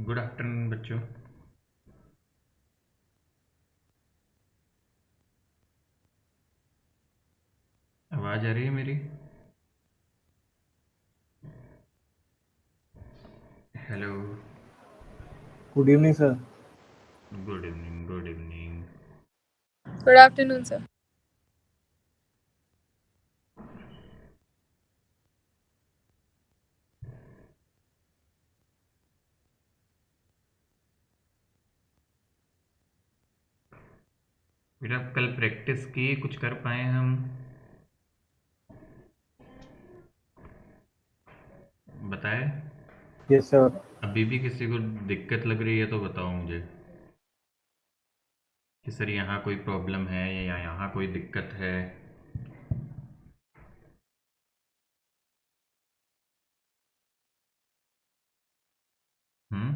Good afternoon बच्चों। आवाज़ आ रही है मेरी? Hello. Good evening sir. Good evening, good evening. Good afternoon, sir. बेटा कल प्रैक्टिस की, कुछ कर पाए हम? बताए? Yes sir. अभी भी किसी को दिक्कत लग रही है तो बताओ मुझे कि सर यहाँ कोई प्रॉब्लम है या यहाँ कोई दिक्कत है। हम्म।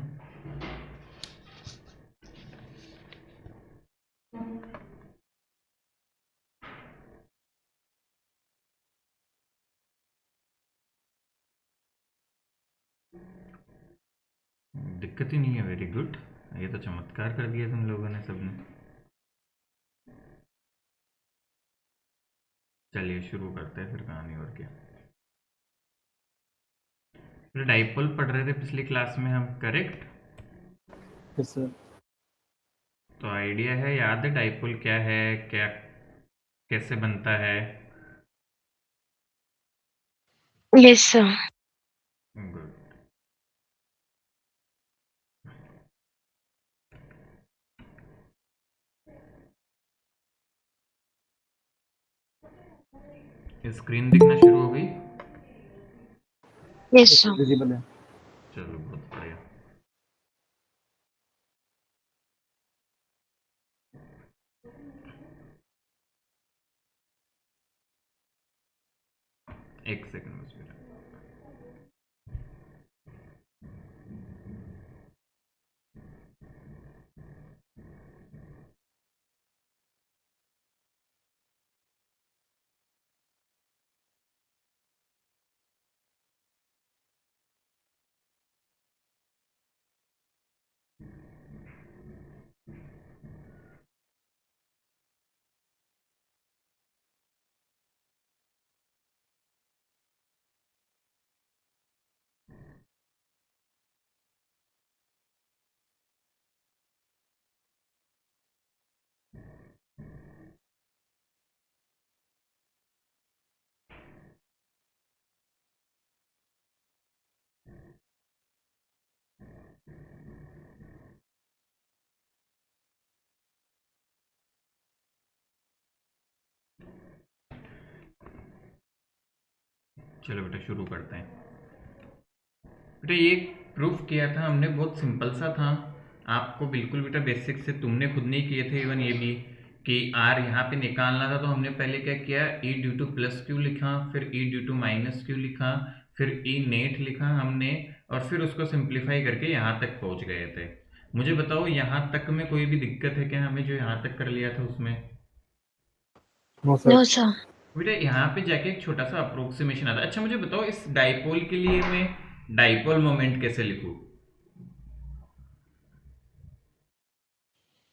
दिक्कत ही नहीं है, वेरी गुड। ये तो चमत्कार कर दिया तुम लोगों ने, सबने। चलिए शुरू करते हैं फिर कहानी, और क्या। फिर डाइपोल पढ़ रहे थे पिछली क्लास में हम, करेक्ट? Yes sir. तो आइडिया है, याद है डाइपोल क्या है, क्या कैसे बनता है? Yes, sir. गुड। स्क्रीन दिखना शुरू हो गई? Yes, yes sir. Sir, visible है। चलो बहुत बढ़िया। एक सेकंड बस बेटा। चलो बेटा शुरू करते हैं। बेटा ये प्रूफ किया था हमने, बहुत सिंपल सा था। आपको बिल्कुल बेटा बेसिक से तुमने खुद नहीं किए थे, इवन ये भी कि आर यहाँ पे निकालना था तो हमने पहले क्या किया, ई ड्यू टू प्लस क्यू लिखा, फिर ई ड्यू टू माइनस क्यू लिखा, फिर ई नेट लिखा हमने, और फिर उसको सिंप्लीफाई करके यहाँ तक पहुँच गए थे। मुझे बताओ यहाँ तक में कोई भी दिक्कत है क्या हमें, जो यहाँ तक कर लिया था उसमें? No sir. No, sir. बेटा यहाँ पे जाके एक छोटा सा अप्रोक्सीमेशन आता है। अच्छा मुझे बताओ, इस डाइपोल के लिए मैं डाइपोल मोमेंट कैसे लिखूं?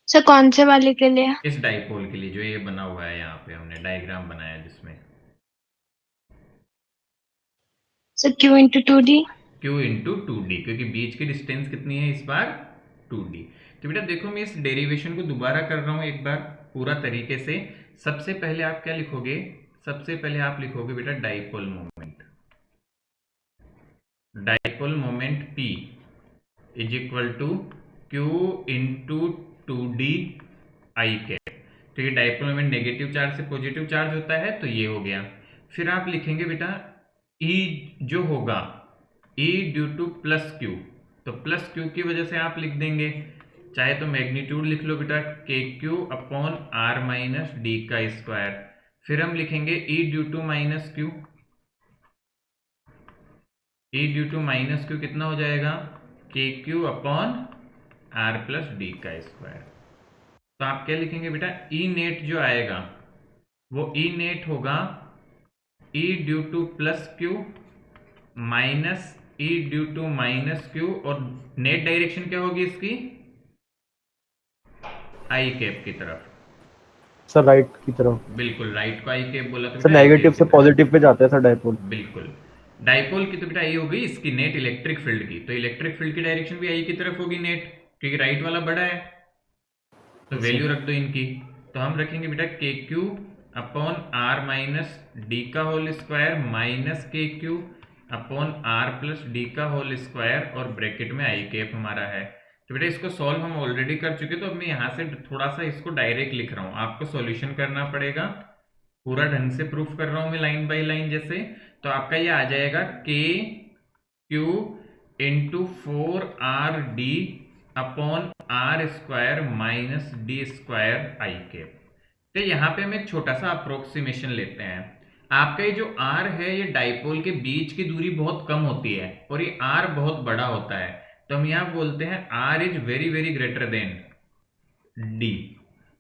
सर कौन से वाले के लिए? इस डाइपोल के लिए जो ये बना हुआ है, यहाँ पे हमने डायग्राम बनाया जिसमें sir Q into 2D. Q into two D, क्योंकि बीच की डिस्टेंस कितनी है इस बार, 2D। तो बेटा देखो, मैं इस डेरिवेशन को दोबारा कर रहा हूँ एक बार पूरा तरीके से। सबसे पहले आप क्या लिखोगे? सबसे पहले आप लिखोगे बेटा dipole moment. Dipole moment P is equal to Q into two D I cap. तो ये डाइपोल मोमेंट नेगेटिव चार्ज से पॉजिटिव चार्ज होता है, तो ये हो गया। फिर आप लिखेंगे बेटा E जो होगा, E due to plus Q, तो प्लस क्यू की वजह से आप लिख देंगे, चाहे तो मैग्नीट्यूड लिख लो बेटा, K Q upon R minus D का स्क्वायर। फिर हम लिखेंगे E due to minus Q. E due to minus Q कितना हो जाएगा, K Q upon R plus D का स्क्वायर। तो आप क्या लिखेंगे बेटा, ई नेट जो आएगा वो ई नेट होगा E due to plus Q minus E due to minus Q, और नेट डायरेक्शन क्या होगी इसकी, आई कैप की तरफ। सर राइट की तरफ। बिल्कुल राइट को आई कैप बोला तो सर बेटा आई नेगेटिव कैप की से तरफ। पॉजिटिव पे जाता है सर डायपोल। बिल्कुल, डाइपोल की तो बेटा ये हो गई इसकी नेट इलेक्ट्रिक फील्ड की, तो इलेक्ट्रिक फील्ड की डायरेक्शन भी आई की तरफ होगी नेट, क्योंकि राइट वाला बड़ा है, तो Yes, वैल्यू sir. रख दो इनकी। तो हम रखेंगे बेटा K Q upon R minus D का whole square minus K Q upon R plus D का होल स्क्वायर, और ब्रैकेट में आई कैप हमारा है। तो बेटा इसको सॉल्व हम ऑलरेडी कर चुके, तो अब मैं यहाँ से थोड़ा सा इसको डायरेक्ट लिख रहा हूँ, आपको सॉल्यूशन करना पड़ेगा, पूरा ढंग से प्रूफ कर रहा हूँ मैं लाइन बाय लाइन जैसे। तो आपका ये आ जाएगा K Q into 4RD upon R square minus D square I cap. तो यहाँ पे हम एक छोटा सा अप्रोक्सीमेशन लेते हैं। आपका ये जो r है ये डाइपोल के बीच की दूरी बहुत कम होती है और ये r बहुत बड़ा होता है, तो हम यहाँ बोलते हैं r is very very greater then d।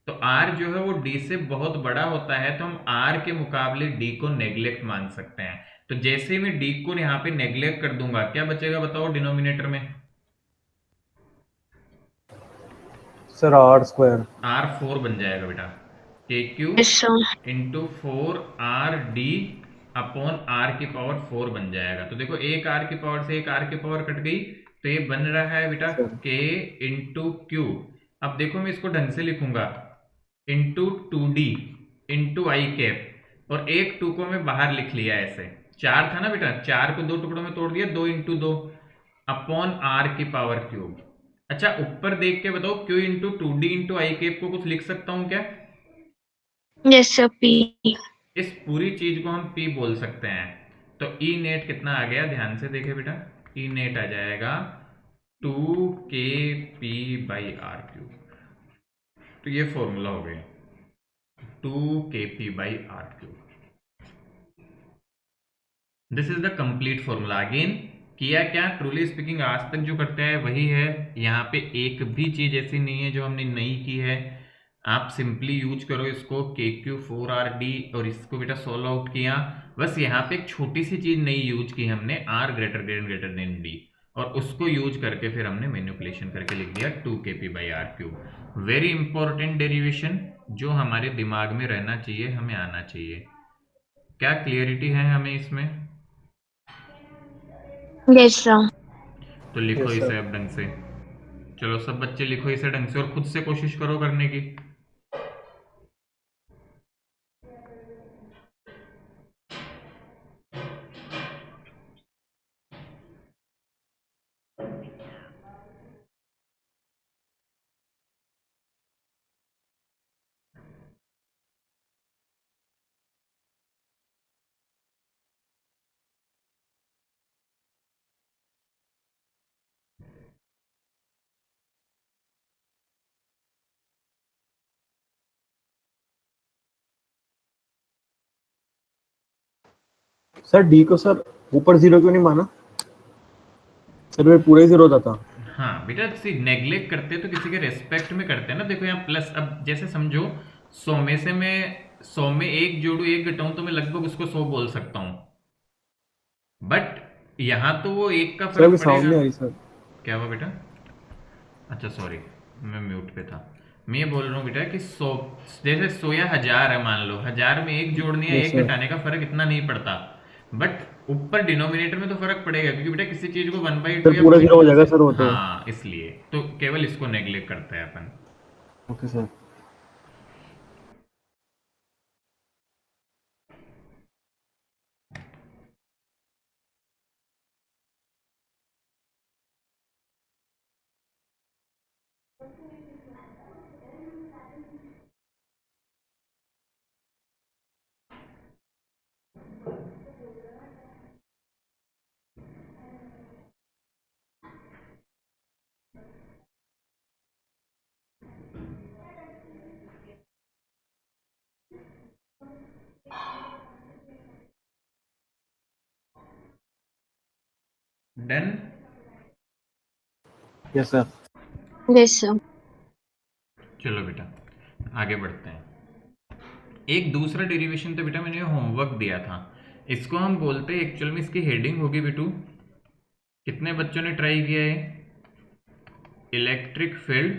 तो r जो है वो d से बहुत बड़ा होता है, तो हम r के मुकाबले d को नेग्लेक्ट मान सकते हैं। तो जैसे ही मैं d को यहाँ पे नेग्लेक्ट कर दूंगा, क्या बचेगा बताओ डिनोमिनेटर में? Sir are square. r4 बन जाएगा बेटा, K Q Yes, sir. Into 4RD upon R की पावर 4 बन जाएगा। तो देखो एक आर की पावर से एक आर की पावर कट गई, तो ये बन रहा है बेटा Sir. k into Q. अब देखो मैं इसको ढंग से लिखूंगा, इंटू 2D इंटू आई कैप, और एक 2 को मैं बाहर लिख लिया ऐसे, 4 था ना बेटा, 4 को 2 टुकड़ों में तोड़ दिया, 2 इंटू 2 अपॉन आर की पावर क्यूब। अच्छा ऊपर देख के बताओ, क्यू इंटू 2D इंटू आई कैप को कुछ लिख सकता हूँ क्या? Yes, sir. P. इस पूरी चीज को हम P बोल सकते हैं। तो ई नेट कितना आ गया, ध्यान से देखे बेटा, ई नेट आ जाएगा 2kp बाई आर क्यूब। तो ये फॉर्मूला हो गया 2kp by R cube. This is the complete formula. Again किया क्या, ट्रूली स्पीकिंग आज तक जो करते हैं वही है, यहाँ पे एक भी चीज ऐसी नहीं है जो हमने नई की है। आप सिंपली यूज करो इसको, के क्यू 4RD, और इसको बेटा सोल्व आउट किया। बस यहाँ पे एक छोटी सी चीज नई यूज की हमने, r ग्रेटर देन d, और उसको यूज करके फिर हमने मैनिपुलेशन करके लिख दिया 2kp by R cube. Very important derivation जो हमारे दिमाग में रहना चाहिए, हमें आना चाहिए। क्या क्लियरिटी है हमें इसमें? Yes, sir. तो लिखो Yes, sir. इसे अब ढंग से, चलो सब बच्चे लिखो इसे ढंग से और खुद से कोशिश करो करने की। सर डी को सर ऊपर जीरो क्यों नहीं माना? सर वो पूरा ही जीरो होता था। हाँ बेटा, किसी नेग्लेक्ट करते हैं तो किसी के रेस्पेक्ट में करते हैं ना। देखो यहाँ प्लस, अब जैसे समझो 100 में से मैं 100 में एक जोड़ू एक घटाऊं तो मैं लगभग उसको 100 बोल सकता हूँ, बट यहाँ तो वो एक का सर अभी फर्क साउंड नहीं आ पड़ेगा। रही सर। क्या हुआ बेटा? अच्छा सॉरी, मैं म्यूट पे था। मैं ये बोल रहा हूँ बेटा कि 100, जैसे 100 या 1000 है, मान लो 1000 में एक जोड़ने या Yes, एक sir. घटाने का फर्क इतना नहीं पड़ता, बट ऊपर डिनोमिनेटर में तो फर्क पड़ेगा, क्योंकि बेटा किसी चीज को 1/2 सर या पूरा जीरो हो 0.2 जाएगा से, सर वो तो। हाँ इसलिए तो केवल इसको नेग्लेक्ट करते हैं अपन। Okay sir. Done. Yes sir. Yes, sir. चलो बेटा आगे बढ़ते हैं। एक दूसरा डेरिवेशन तो बेटा मैंने होमवर्क दिया था, इसको हम बोलते हैं, एक्चुअल में इसकी हेडिंग होगी बेटू कितने बच्चों ने ट्राई किया है? Electric field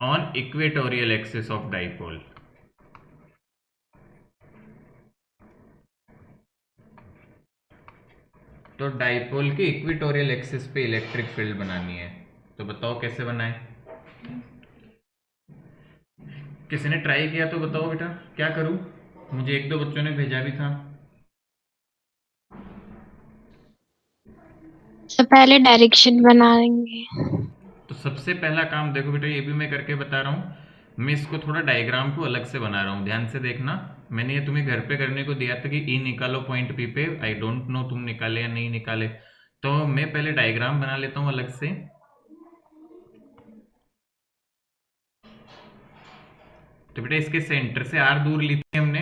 on equatorial axis of dipole. तो डाइपोल के इक्वेटोरियल एक्सिस पे इलेक्ट्रिक फील्ड बनानी है, तो बताओ कैसे बनाए? किसी ने ट्राई किया तो बताओ बेटा, क्या करूं? मुझे एक दो बच्चों ने भेजा भी था। तो पहले डायरेक्शन बनाएंगे। तो सबसे पहला काम देखो बेटा, ये भी मैं करके बता रहा हूँ। मैं इसको थोड़ा डायग्राम को अलग से बना रहा हूँ, ध्यान से देखना। मैंने ये तुम्हें घर पे करने को दिया था कि ई निकालो पॉइंट पी पे। आई डोंट नो तुम निकाले या नहीं निकाले, तो मैं पहले डायग्राम बना लेता हूँ अलग से। तो बेटा इसके सेंटर से आर दूर ली थी हमने,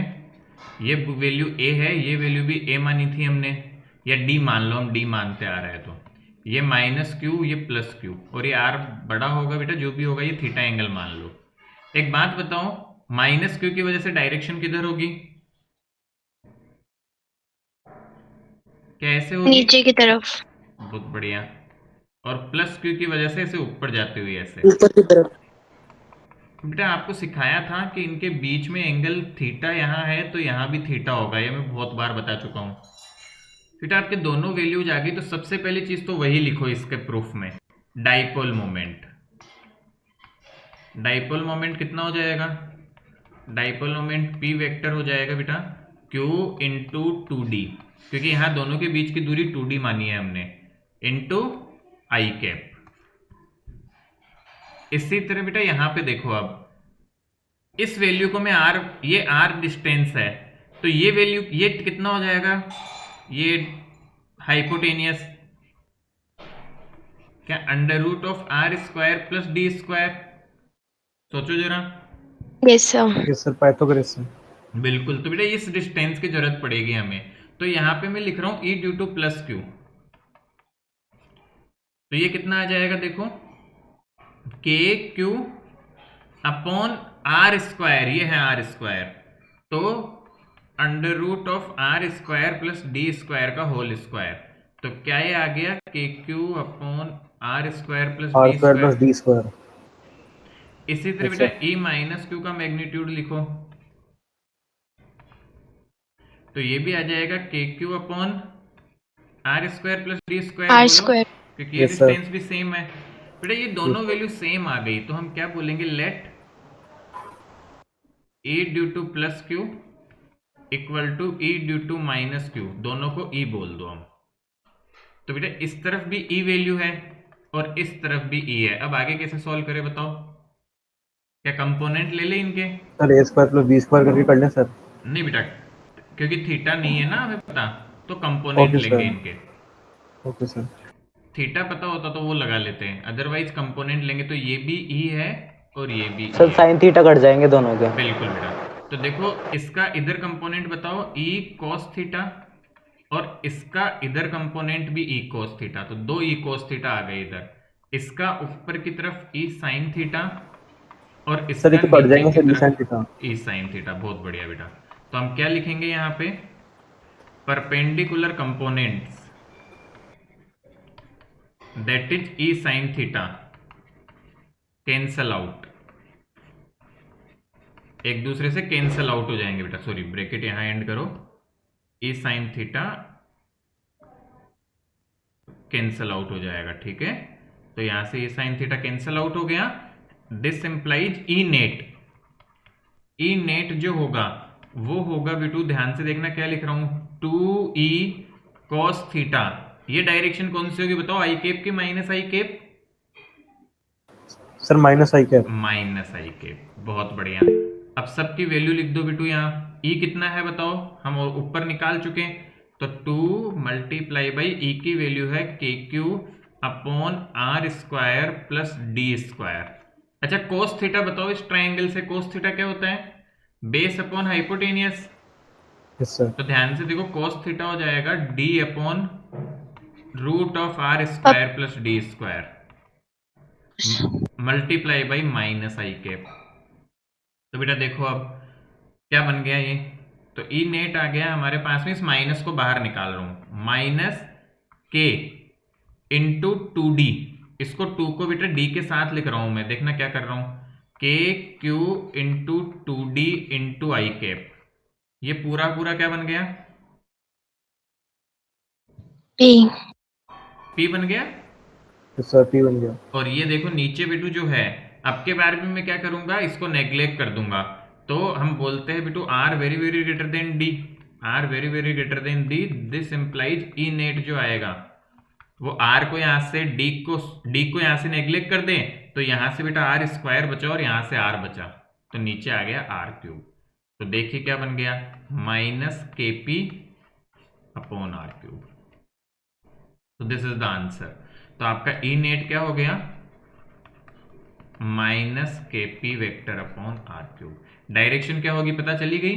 ये वैल्यू ए है, ये वैल्यू भी ए मानी थी हमने, या डी मान लो, हम डी मानते आ रहे हैं। तो ये माइनस क्यू, ये प्लस क्यू, और ये आर बड़ा होगा बेटा, जो भी होगा ये थीटा एंगल मान लो। एक बात बताओ, माइनस क्यू की वजह से डायरेक्शन किधर होगी? क्या ऐसे होगी? नीचे की तरफ। बहुत बढ़िया। और प्लस क्यू की वजह से ऐसे ऊपर जाती हुई ऐसे। ऊपर की तरफ। बेटा आपको सिखाया था कि इनके बीच में एंगल थीटा यहाँ है, तो यहाँ भी थीटा होगा, ये मैं बहुत बार बता चुका हूँ। बेटा आपके दोनों वैल्यूज आ गई, तो सबसे पहली चीज तो वही लिखो इसके प्रूफ में, डाइपोल मोमेंट। डाइपोल मोमेंट कितना हो जाएगा? डाइपोल मोमेंट पी वेक्टर हो जाएगा बेटा Q इंटू 2D, क्योंकि यहाँ दोनों के बीच की दूरी 2D मानी है हमने, इंटू आई कैप। इसी तरह बेटा यहाँ पे देखो, अब इस वैल्यू को मैं R, ये R डिस्टेंस है, तो ये वैल्यू ये कितना हो जाएगा? ये हाइपोटेनियस, क्या under root of R square plus D square? सोचो जरा। Yes sir. Yes sir, Pythagoras से। बिल्कुल, तो बेटा इस डिस्टेंस की जरूरत पड़ेगी हमें, तो यहाँ पे मैं लिख रहा हूं ई ड्यू टू प्लस क्यू। तो ये कितना आ जाएगा देखो, के क्यू अपॉन आर स्क्वायर, ये है आर स्क्वायर, तो under root of R square plus D square का होल स्क्वायर। तो क्या ये आ गया, K Q upon R square plus R D square plus square. D square. इसी तरह बेटा ई माइनस क्यू का मैग्नीट्यूड लिखो, तो ये भी आ जाएगा K Q upon R square plus D square. R बोलो, स्क्वायर। क्योंकि ये यस सर। डिस्टेंस भी सेम है। बेटा ये दोनों वैल्यू सेम आ गई, तो हम क्या बोलेंगे, let E due to plus Q equal to E due to minus Q, दोनों को ई बोल दो हम। तो बेटा इस तरफ भी ई वैल्यू है और इस तरफ भी ई है। अब आगे कैसे सॉल्व करें बताओ? क्या कंपोनेंट ले ले इनके? सर ए स्क्वायर प्लस बी स्क्वायर करके कर लें सर। नहीं बेटा, क्योंकि थीटा नहीं है ना हमें पता, तो कंपोनेंट ओके लेंगे सर। इनके। Okay sir. थीटा पता होता तो वो लगा लेते हैं, अदरवाइज कंपोनेंट लेंगे, तो ये भी ई है और ये भी सर ई है। साइन थीटा कट जाएंगे दोनों के। बिल्कुल बेटा, तो देखो इसका इधर कंपोनेंट बताओ ई कॉस थीटा, और इसका इधर कंपोनेंट भी ई कॉस थीटा, तो दो ई कॉस थीटा आ गए इधर। इसका ऊपर की तरफ ई साइन थीटा, और सर इसका ये तो कट नीचे जाएंगे की सर, डिसाइड तरफ थीटा। ई साइन थीटा। बहुत बढ़िया बेटा, तो हम क्या लिखेंगे यहाँ पे, perpendicular components that is e sin theta cancel out, एक दूसरे से कैंसल आउट हो जाएंगे बेटा। सॉरी, ब्रैकेट यहां एंड करो, e sin theta cancel out हो जाएगा, ठीक है। तो यहां से e sin theta cancel out हो गया। This implies e net. e net जो होगा वो होगा बेटू, ध्यान से देखना क्या लिख रहा हूं, 2e cos थीटा। ये डायरेक्शन कौन सी होगी बताओ, आई कैप की minus I cap? Sir minus I cap. Minus I cap, बहुत बढ़िया। अब सबकी वैल्यू लिख दो बेटू, यहाँ ई कितना है बताओ, हम ऊपर निकाल चुके हैं, तो 2 मल्टीप्लाई बाई ई की वैल्यू है K Q upon R square plus D square. अच्छा कोस थीटा बताओ, इस ट्राइंगल से कोस थीटा क्या होता है, base upon hypotenuse. Yes sir. तो ध्यान से देखो, कोस थीटा हो जाएगा D upon root of R square plus D square multiply by minus I cap. तो बेटा देखो अब क्या बन गया ये, तो ई नेट आ गया हमारे पास में, इस माइनस को बाहर निकाल रहा हूं, माइनस के इंटू 2D, इसको 2 को बेटा D के साथ लिख रहा हूं मैं, देखना क्या कर रहा हूं, के क्यू इंटू 2D इंटू आई कैप, ये पूरा पूरा क्या बन गया, P. P बन गया। यस सर, पी बन गया। और ये देखो नीचे बिटू जो है, अब के बारे में मैं क्या करूंगा, इसको नेग्लेक्ट कर दूंगा। तो हम बोलते हैं बिटू R very very greater than D, R very very greater than D, this implies E net जो आएगा वो आर को यहां से डी को यहां से नेग्लेक्ट कर दें तो यहां से बेटा आर स्क्वायर बचा और यहां से आर बचा, तो नीचे आ गया आर क्यूब। तो देखिए क्या बन गया, minus K P upon R cube. तो दिस इज द आंसर। तो आपका ई नेट क्या हो गया, minus K P vector upon R cube. Direction क्या होगी पता चली गई,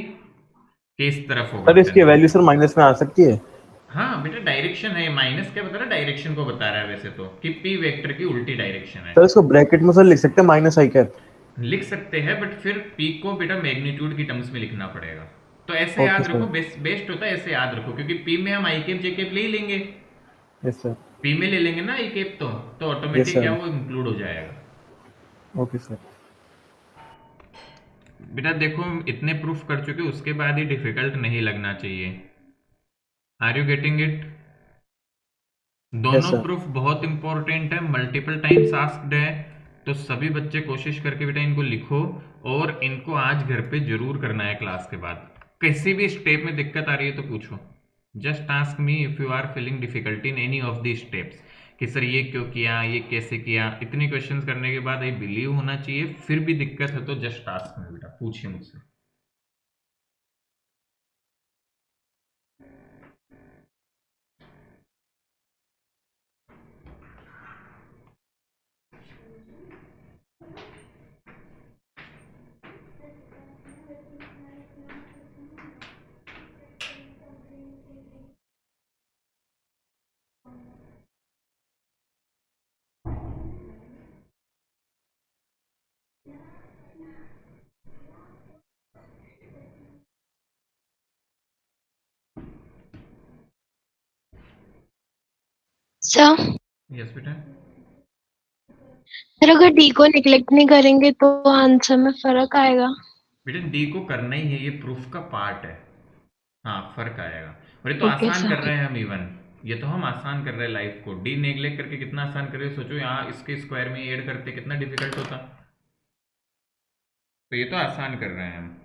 किस तरफ होगा सर इसकी वैल्यू सर माइनस में आ सकती है। हाँ बेटा डायरेक्शन है, माइनस क्या बता रहा है, डायरेक्शन को बता रहा है वैसे तो, कि पी वेक्टर की उल्टी डायरेक्शन है। सर इसको ब्रैकेट में सर लिख सकते हैं माइनस आई कैप। लिख सकते हैं बट फिर पी को बेटा मैग्नीट्यूड की टर्म्स में लिखना पड़ेगा। तो ऐसे ओके याद रखो, सर। बेस्ट होता है ऐसे याद रखो, क्योंकि पी में हम आई कैप जे कैप ले ही लेंगे, यस सर। पी में ले लेंगे ना आई कैप, तो यस ऑटोमेटिक क्या सर। वो इंक्लूड हो जाएगा। Okay sir. बेटा देखो हम इतने प्रूफ कर चुके, उसके बाद ही डिफिकल्ट नहीं लगना चाहिए। Are you getting it? Yes दोनों सर। प्रूफ बहुत इंपॉर्टेंट है, मल्टीपल टाइम्स आस्क्ड है, तो सभी बच्चे कोशिश करके बेटा इनको लिखो और इनको आज घर पे जरूर करना है क्लास के बाद। किसी भी स्टेप में दिक्कत आ रही है तो पूछो, just ask me if you are feeling difficulty in any of the steps, कि सर ये क्यों किया, ये कैसे किया। इतने क्वेश्चंस करने के बाद ये बिलीव होना चाहिए, फिर भी दिक्कत है तो जस्ट आस्क मी बेटा, पूछिए मुझसे। Sir, यस बेटा। सर अगर D को निगलेक्ट नहीं करेंगे तो आंसर में फर्क आएगा। बेटा डी को करना ही है, ये प्रूफ का पार्ट है। हाँ फर्क आएगा, और ये तो ओके आसान कर सर। रहे हैं हम, इवन ये तो हम आसान कर रहे हैं लाइफ को, डी नेग्लेक्ट करके कितना आसान कर रहे हैं, सोचो यहाँ इसके स्क्वायर में ऐड करते कितना डिफिकल्ट होता, तो ये तो आसान कर रहे हैं हम।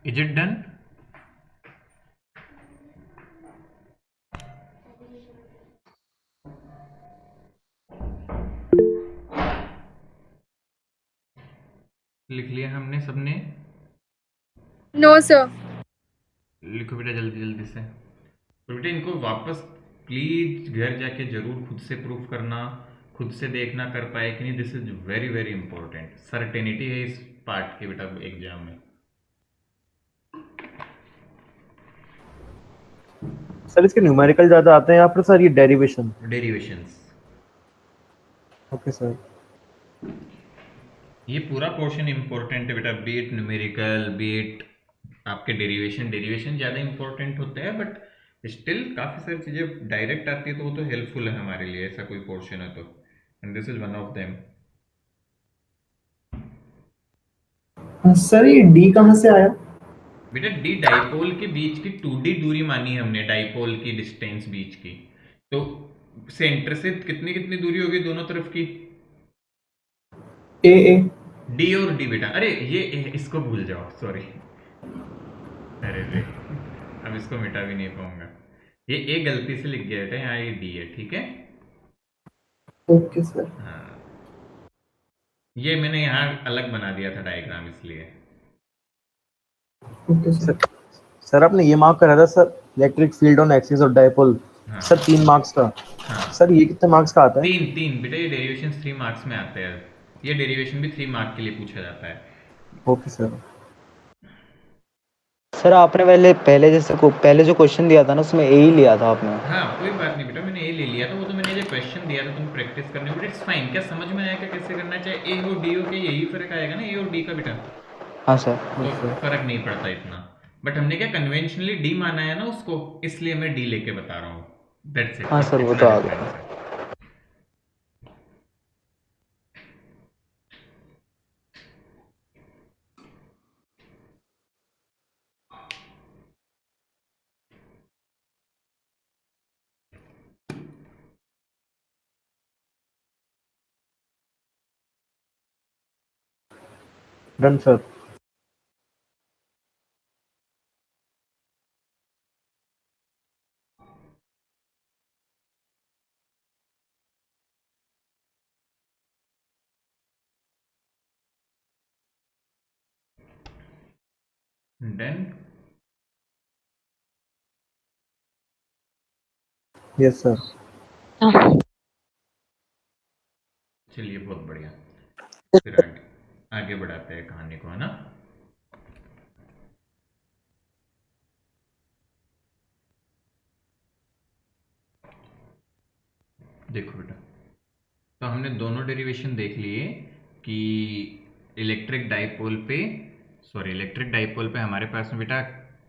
Is it done? लिख लिया हमने सबने? No, sir. लिखो बेटा जल्दी जल्दी से। तो बेटा इनको वापस प्लीज घर जाके जरूर खुद से प्रूफ करना, खुद से देखना कर पाए कि नहीं, this is very very important, certainty है इस पार्ट के बेटा एग्जाम में। सर इसके न्यूमेरिकल ज्यादा आते हैं यहाँ पर सर, ये डेरिवेशन। Derivations, okay sir. ये पूरा पोर्शन इंपॉर्टेंट है बेटा, B it numerical, B it आपके डेरिवेशन ज़्यादा इंपॉर्टेंट होते हैं, बट स्टिल काफ़ी सारी चीज़ें डायरेक्ट आती है तो वो तो हेल्पफुल है हमारे लिए, ऐसा कोई पोर्शन है तो, and this is one of them. Sir ये डी कहाँ से आया? बेटा डी डाइपोल के बीच की 2D दूरी मानी है हमने, डाइपोल की डिस्टेंस बीच की, तो सेंटर से कितनी कितनी दूरी होगी दोनों तरफ की? ए। डी और डी बेटा, अरे ये इसको भूल जाओ, सॉरी, अरे रे, अब इसको मिटा भी नहीं पाऊंगा, ये ए गलती से लिख गया बेटा, यहाँ ये डी है, ठीक है। Okay sir. हाँ, ये मैंने यहाँ अलग बना दिया था डायग्राम इसलिए। Okay sir. सर आपने ये मार्क करा था sir, electric field on axis of dipole, हाँ सर 3 मार्क्स का। हाँ, सर ये कितने मार्क्स का आता है? तीन तीन बेटा, ये डेरिवेशन 3 मार्क्स में आते हैं, ये डेरिवेशन भी 3 मार्क के लिए पूछा जाता है। Okay sir. सर आपने पहले जो क्वेश्चन दिया था ना उसमें ए ही लिया था आपने। हाँ कोई बात नहीं बेटा, मैंने ए ले लिया था, वो तो मैंने जो क्वेश्चन दिया था तुम प्रैक्टिस करने, बट इट्स फाइन। क्या समझ में आया क्या कैसे करना है? चाहे ए हो डी हो, क्या यही फर्क आएगा ना ए और डी का बेटा, हाँ सर। तो फर्क नहीं पड़ता इतना, बट हमने क्या कन्वेंशनली डी माना है ना उसको, इसलिए मैं डी लेके बता रहा हूँ, दैट्स इट। हाँ सर, वो तो आ गया। Done sir. Done. Yes sir. चलिए बहुत बढ़िया, फिर आगे बढ़ाते हैं कहानी को, है ना। देखो बेटा, तो हमने दोनों डेरिवेशन देख लिए कि इलेक्ट्रिक डाइपोल पे हमारे पास में बेटा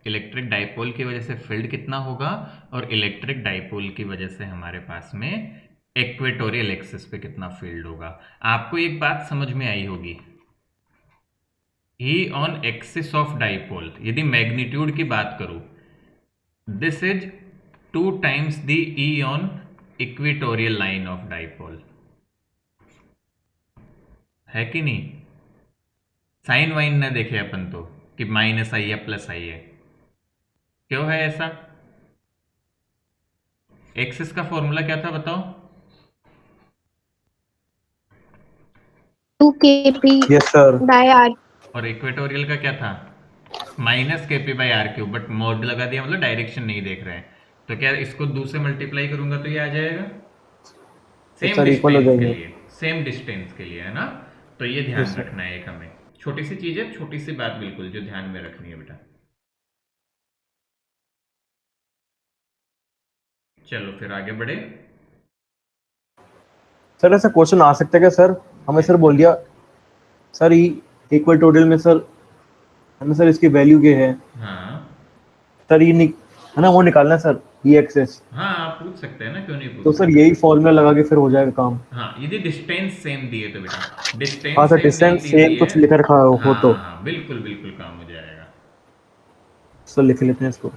इलेक्ट्रिक डाइपोल की वजह से फील्ड कितना होगा, और इलेक्ट्रिक डाइपोल की वजह से हमारे पास में इक्वेटोरियल एक्सिस पे कितना फील्ड होगा। आपको एक बात समझ में आई होगी, ई ऑन एक्सिस ऑफ डाइपोल, यदि मैग्नीट्यूड की बात करूं, this is 2 times the E on equatorial line of dipole, है कि नहीं? साइन वाइन ना देखे अपन तो कि माइनस आई है प्लस आई है, क्यों है ऐसा? एक्सिस का फॉर्मूला क्या था बताओ? 2kp yes sir. by r। और इक्वेटोरियल का क्या था? Minus K P by R cube, but mod लगा दिया मतलब डायरेक्शन नहीं देख रहे हैं, तो क्या इसको 2 से मल्टीप्लाई करूंगा तो ये आ जाएगा सेम सर इक्वल हो डिस्टेंस के जाएंगे। लिए, सेम डिस्टेंस के लिए, है ना। तो ये ध्यान Yes, sir. रखना है, एक हमें छोटी सी चीज है, छोटी सी बात बिल्कुल जो ध्यान में रखनी है बेटा। चलो फिर आगे बढ़े। सर ऐसा क्वेश्चन आ सकता है क्या सर? हमें सर बोल दिया सर ई इक्वेटोरियल में सर, हमें सर इसकी वैल्यू क्या है हाँ सर, ये है ना वो निकालना है सर, ई एक्सेस। हाँ, आप पूछ सकते हैं ना, क्यों नहीं पूछ तो सकते? सर यही फॉर्मूला लगा के फिर हो जाएगा काम। हाँ, यदि डिस्टेंस सेम दिए तो बेटा, डिस्टेंस हाँ सर, सेम नहीं डिस्टेंस दी सेम हुई कुछ है, लिख रखा हो हाँ तो हाँ बिल्कुल बिल्कुल काम हो जाएगा। सर लिख लेते हैं इसको।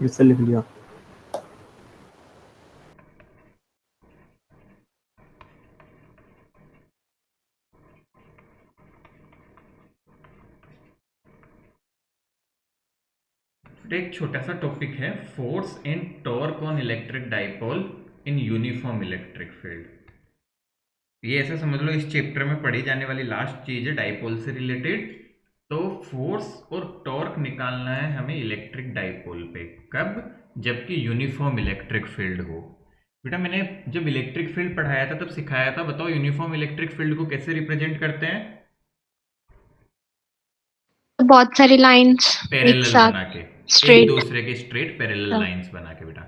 इससे लिख लिया। एक छोटा सा टॉपिक है, force and torque on electric dipole in uniform electric field. ये ऐसा समझ लो इस चैप्टर में पढ़ी जाने वाली लास्ट चीज है डाइपोल से रिलेटेड। तो फोर्स और टॉर्क निकालना है हमें इलेक्ट्रिक डाइपोल पे, कब? जबकि यूनिफॉर्म इलेक्ट्रिक फील्ड हो। बेटा मैंने जब इलेक्ट्रिक फील्ड पढ़ाया था तब सिखाया था, बताओ यूनिफॉर्म इलेक्ट्रिक फील्ड को कैसे रिप्रेजेंट करते हैं? तो बहुत सारी लाइंस एक पैरेलल साथ बना के, एक स्ट्रेट। दूसरे के स्ट्रेट पैरेलल लाइंस बना के बेटा।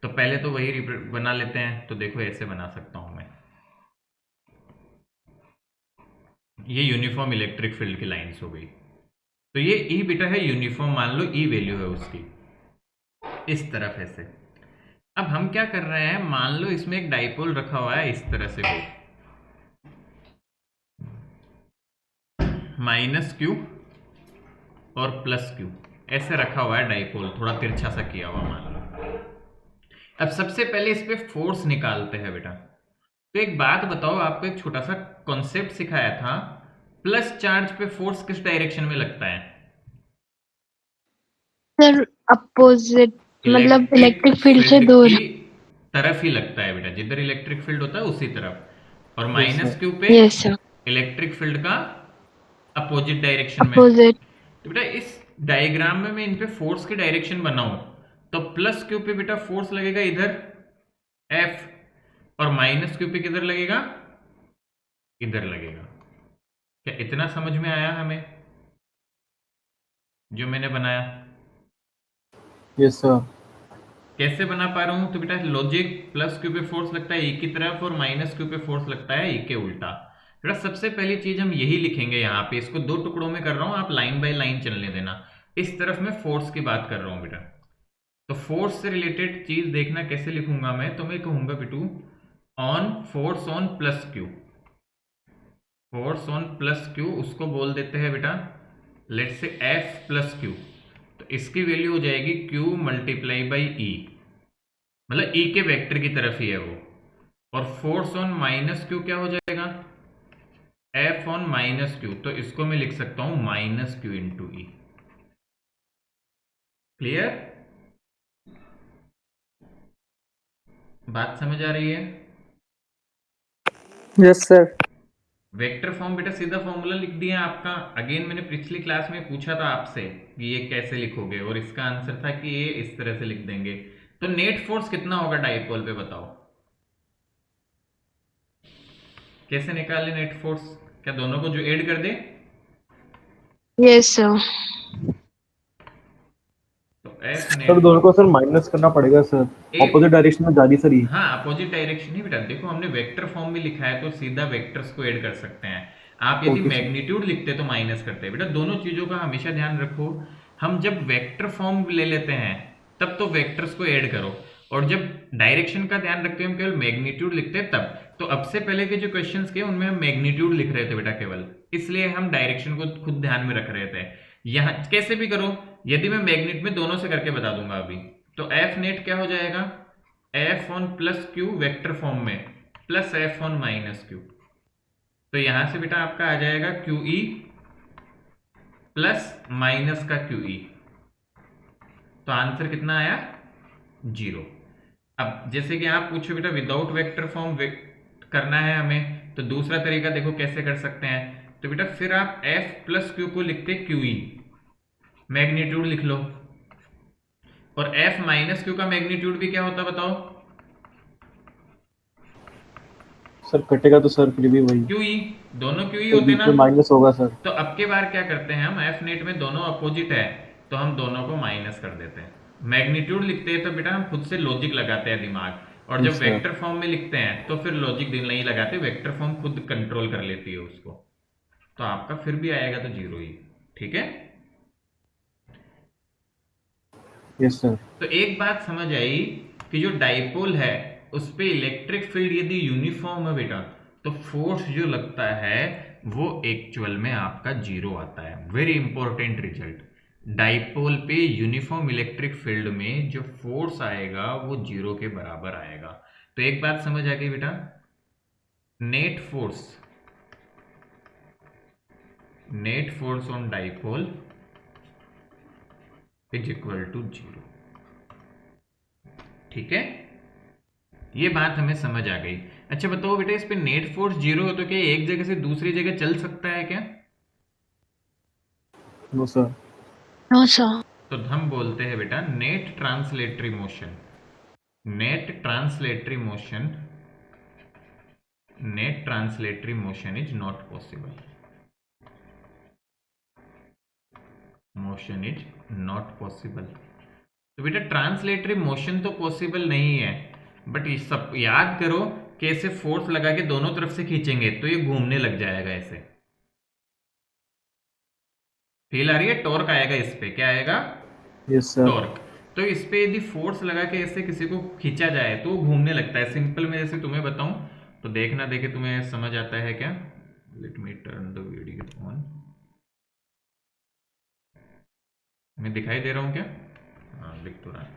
तो पहले तो वही बना लेते हैं, तो देखो ऐसे बना सकता हूं मैं, ये यूनिफॉर्म इलेक्ट्रिक फील्ड की लाइंस हो गई। तो ये ई बेटा है यूनिफॉर्म, मान लो ई वैल्यू है उसकी, इस तरफ ऐसे। अब हम क्या कर रहे हैं, मान लो इसमें एक डाइपोल रखा हुआ है इस तरह से, कोई -q और +q ऐसे रखा हुआ है डाइपोल, थोड़ा तिरछा सा किया हुआ मान लो। अब सबसे पहले इस पे फोर्स निकालते हैं बेटा। तो एक बात बताओ, आपको एक छोटा सा कॉन्सेप्ट सिखाया था, प्लस चार्ज पे फोर्स किस डायरेक्शन में लगता है? सर अपोजिट, मतलब इलेक्ट्रिक फील्ड से फील्ड दूर। की तरफ ही लगता है बेटा, जिधर इलेक्ट्रिक फील्ड होता है उसी तरफ। और यस सर। -q पे यस सर, इलेक्ट्रिक फील्ड का अपोजिट डायरेक्शन में। अपोजिट। तो बेटा इस डायग्राम में मैं इन पे फोर्स की डायरेक्शन बनाऊं, तो +q पे बेटा फोर्स लगेगा इधर F, और -q पे किधर लगेगा? इधर लगेगा। क्या इतना समझ में आया हमें जो मैंने बनाया? Yes sir. कैसे बना पा रहा हूं? तो बेटा लॉजिक, +q पे फोर्स लगता है ई की तरफ और -q पे फोर्स लगता है ई के उल्टा। बेटा सबसे पहली चीज हम यही लिखेंगे यहाँ पे, इसको दो टुकड़ों में कर रहा हूं, आप लाइन बाय लाइन चलने देना। इस तरफ मैं फोर्स की बात कर रहा हूं बेटा, तो फोर्स से रिलेटेड चीज देखना कैसे लिखूंगा मैं, तो मैं कहूंगा Bittu on force on +q, force on +q उसको बोल देते हैं बेटा लेट्स से F+q। तो इसकी वैल्यू हो जाएगी q मल्टीप्लाई बाई ई, मतलब ई के वेक्टर की तरफ ही है वो। और फोर्स ऑन -q क्या हो जाएगा? F ऑन -q, तो इसको मैं लिख सकता हूं -q इंटू ई। क्लियर? बात समझ आ रही है? Yes sir. वेक्टर फॉर्म बेटा सीधा फॉर्मूला लिख दिया आपका। अगेन मैंने पिछली क्लास में पूछा था आपसे कि ये कैसे लिखोगे, और इसका आंसर था कि ये इस तरह से लिख देंगे। तो नेट फोर्स कितना होगा डाइपोल पे, बताओ कैसे निकाले नेट फोर्स? क्या दोनों को जो ऐड कर दे? यस सर, तो F सर नेट दोनों को फोर्स सर माइनस करना पड़ेगा सर, ऑपोजिट डायरेक्शन में जा रही सर ये। हाँ अपोजिट डायरेक्शन ही बेटा, देखो हमने वेक्टर फॉर्म में लिखा है तो सीधा वेक्टर्स को ऐड कर सकते हैं। आप यदि ओके सर। मैग्नीट्यूड लिखते तो माइनस करते। बेटा दोनों चीजों का हमेशा ध्यान रखो, हम जब वेक्टर फॉर्म ले लेते हैं तब तो वेक्टर्स को ऐड करो, और जब डायरेक्शन का ध्यान रखते हैं हम केवल मैग्नीट्यूड लिखते हैं तब। तो अब से पहले के जो क्वेश्चंस किए उनमें हम मैग्नीट्यूड लिख रहे थे बेटा केवल, इसलिए हम डायरेक्शन को खुद ध्यान में रख रहे थे। यहाँ कैसे भी करो, यदि मैं मैग्नीट में दोनों से करके बता दूंगा अभी, तो F नेट क्या हो जाएगा? F on +q vector form में प्लस F ऑन -q। तो यहां से बेटा आपका आ जाएगा QE प्लस माइनस का QE। तो आंसर कितना आया? 0। अब जैसे कि आप पूछो बेटा विदाउट वेक्टर फॉर्म करना है हमें, तो दूसरा तरीका देखो कैसे कर सकते हैं। तो बेटा फिर आप F+q को लिखते QE, मैग्नीट्यूड लिख लो, और F-q का मैग्नीट्यूड भी क्या होता बताओ? सर कटेगा तो सर फिर भी वही, QE, दोनों QE तो होते बीच ना। में माइनस होगा सर। तो अब के बार क्या करते हैं हम, F नेट में दोनों अपोजिट है तो हम दोनों को माइनस कर देते हैं। मैग्नीट्यूड लिखते हैं तो बेटा हम खुद से लॉजिक लगाते हैं दिमाग, और जब सर वेक्टर फॉर्म में लिखते हैं तो फिर लॉजिक नहीं लगाते, वेक्टर फॉर्म खुद कंट्रोल कर लेती है उसको। तो आपका फिर भी आएगा तो 0 ही। ठीक है? Yes sir. तो एक बात समझ आई कि जो डाइपोल है उस पे इलेक्ट्रिक फील्ड यदि यूनिफॉर्म है बेटा, तो फोर्स जो लगता है वो एक्चुअल में आपका 0 आता है। वेरी इंपॉर्टेंट रिजल्ट, डाइपोल पे यूनिफॉर्म इलेक्ट्रिक फील्ड में जो फोर्स आएगा वो 0 के बराबर आएगा। तो एक बात समझ आ गई बेटा, net force on dipole is equal to 0। ठीक है, ये बात हमें समझ आ गई। अच्छा बताओ बेटा, इस पे नेट फोर्स 0 हो तो क्या एक जगह से दूसरी जगह चल सकता है क्या? No sir. No sir. तो हम बोलते हैं बेटा net translatory motion. Net translatory motion is not possible, तो बेटा ट्रांसलेटरी मोशन तो पॉसिबल नहीं है, बट ये सब याद करो कि ऐसे फोर्स लगा के दोनों तरफ से खींचेंगे तो ये घूमने लग जाएगा ऐसे। फील आ रही है? टॉर्क आएगा इस पे, क्या आएगा? Yes sir. टॉर्क। तो इस पे यदि फोर्स लगा के ऐसे किसी को खींचा जाए तो वो घूमने लगता है। सिंपल में जैसे तुम्हें बताऊं तो देखना, देखे तुम्हें समझ आता है क्या? Let me turn the video on. मैं दिखाई दे रहा हूं क्या? हाँ, दिख तो रहा है।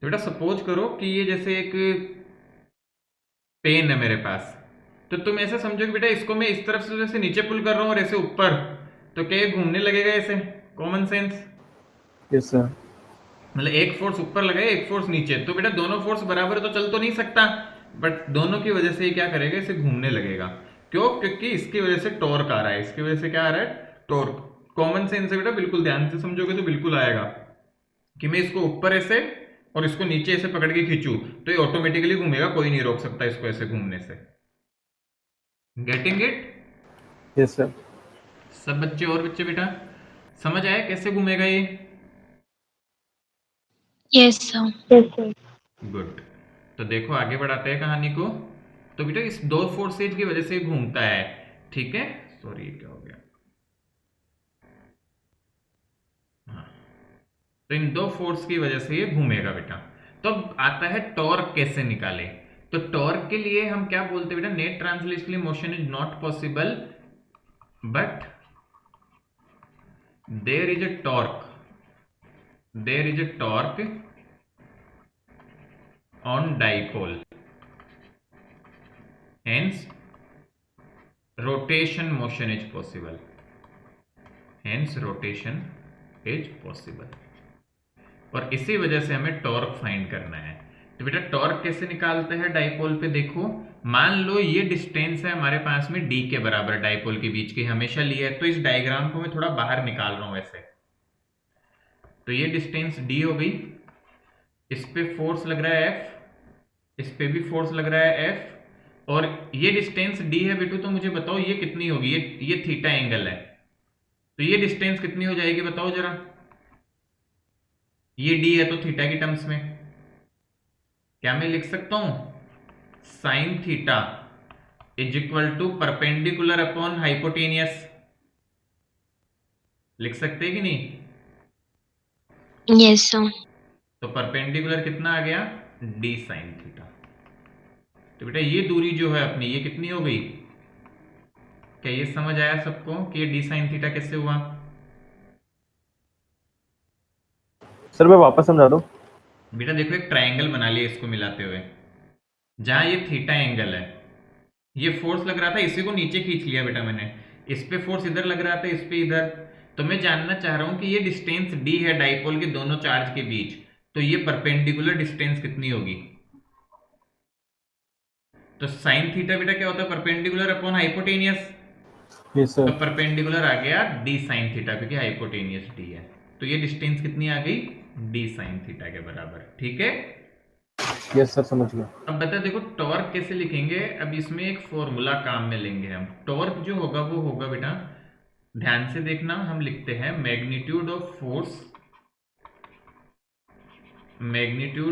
तो बेटा सपोज करो कि ये जैसे एक पेन है मेरे पास, तो तुम ऐसे समझो कि बेटा इसको मैं इस तरफ से जैसे नीचे पुल कर रहा हूं और ऐसे ऊपर, तो क्या ये घूमने लगेगा ऐसे? Common sense. Yes sir. मतलब एक फोर्स ऊपर लगाए, एक फोर्स नीचे, तो बेटा दोनों फोर्स बराबर तो चल तो नहीं सकता, बट दोनों की वजह से ये क्या करेगा? इसे घूमने लगेगा। क्यों? क्योंकि इसकी वजह से टॉर्क आ रहा है। इसकी वजह से क्या आ रहा है? टॉर्क। कॉमन सेंस है बेटा, बिल्कुल ध्यान से समझोगे तो बिल्कुल आएगा कि मैं इसको ऊपर ऐसे और इसको नीचे ऐसे पकड़ के खींचू तो ये ऑटोमेटिकली घूमेगा, कोई नहीं रोक सकता इसको ऐसे घूमने से। Getting it? Yes sir. सब बच्चे और बच्चे बेटा समझ आया कैसे घूमेगा ये? Yes sir. गुड। तो देखो आगे बढ़ाते हैं कहानी को। तो बेटा इस दो फोर्सेज की वजह से घूमता है, ठीक है? सॉरी, क्या हो गया? हाँ, तो इन दो फोर्स की वजह से ये घूमेगा बेटा। तो अब आता है टॉर्क कैसे निकाले। तो टॉर्क के लिए हम क्या बोलते हैं बेटा? Net translational motion is not possible but there is a torque on dipole, hence rotation motion is possible, और इसी वजह से हमें टॉर्क फाइंड करना है। तो बेटा टॉर्क कैसे निकालते हैं डाइपोल पे? देखो, मान लो ये डिस्टेंस है हमारे पास में d के बराबर, डाइपोल के बीच की हमेशा ली है। तो इस डायग्राम को मैं थोड़ा बाहर निकाल रहा हूं ऐसे, तो ये डिस्टेंस d हो गई, इस पे फोर्स लग रहा है F, इस पे भी फोर्स लग रहा है F, और ये डिस्टेंस d है बेटू। तो मुझे बताओ ये कितनी होगी? ये थीटा एंगल है, तो ये डिस्टेंस कितनी हो जाएगी बताओ जरा? ये d है तो थीटा की टर्म्स में क्या मैं लिख सकता हूं? Sine theta is equal to perpendicular upon hypotenuse. लिख सकते हैं कि नहीं? Yes sir. तो परपेंडिकुलर कितना आ गया? d sine theta. तो बेटा ये दूरी जो है अपनी, ये कितनी हो गई? क्या ये समझ आया सबको कि ये d साइन थीटा कैसे हुआ? सर मैं वापस समझा दूं? बेटा देखो एक ट्रायंगल बना लिया इसको मिलाते हुए, जहां ये थीटा एंगल है, ये फोर्स लग रहा था, इसी को नीचे खींच लिया बेटा मैंने, इस पे फोर्स इधर लग रहा था, इस पे इधर। तो मैं जानना चाह रहा हूं कि ये डिस्टेंस d है डाइपोल के दोनों चार्ज के बीच, तो ये परपेंडिकुलर डिस्टेंस कितनी होगी? तो साइन थीटा बेटा क्या होता है? Perpendicular upon hypotenuse. यस तो सर। परपेंडिकुलर आ गया d साइन थीटा, क्योंकि हाइपोटेनियस d है। तो ये डिस्टेंस कितनी आ गई? d साइन थीटा के बराबर, ठीक है? यस सर, समझ गया। अब बता, देखो टॉर्क कैसे लिखेंगे। अब इसमें एक फॉर्मूला काम में लेंगे हम। टॉर्क जो होगा वो होगा बेटा, ध्यान से देखना, हम लिखते हैं magnitude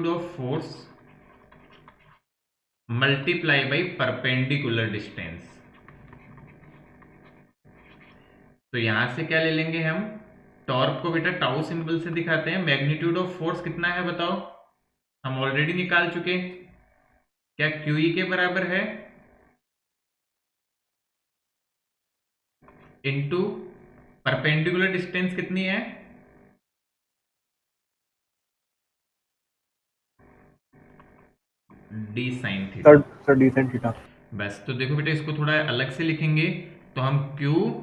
of force multiply by perpendicular distance. तो यहां से क्या ले लेंगे हम? टॉर्क को बेटा टाउ सिंबल से दिखाते हैं। मैग्नीट्यूड ऑफ फोर्स कितना है बताओ? हम ऑलरेडी निकाल चुके, क्या QE के बराबर है इनटू परपेंडिकुलर डिस्टेंस कितनी है? d sine theta. Sir D sine theta. बस, तो देखो बेटा इसको थोड़ा अलग से लिखेंगे, तो हम Q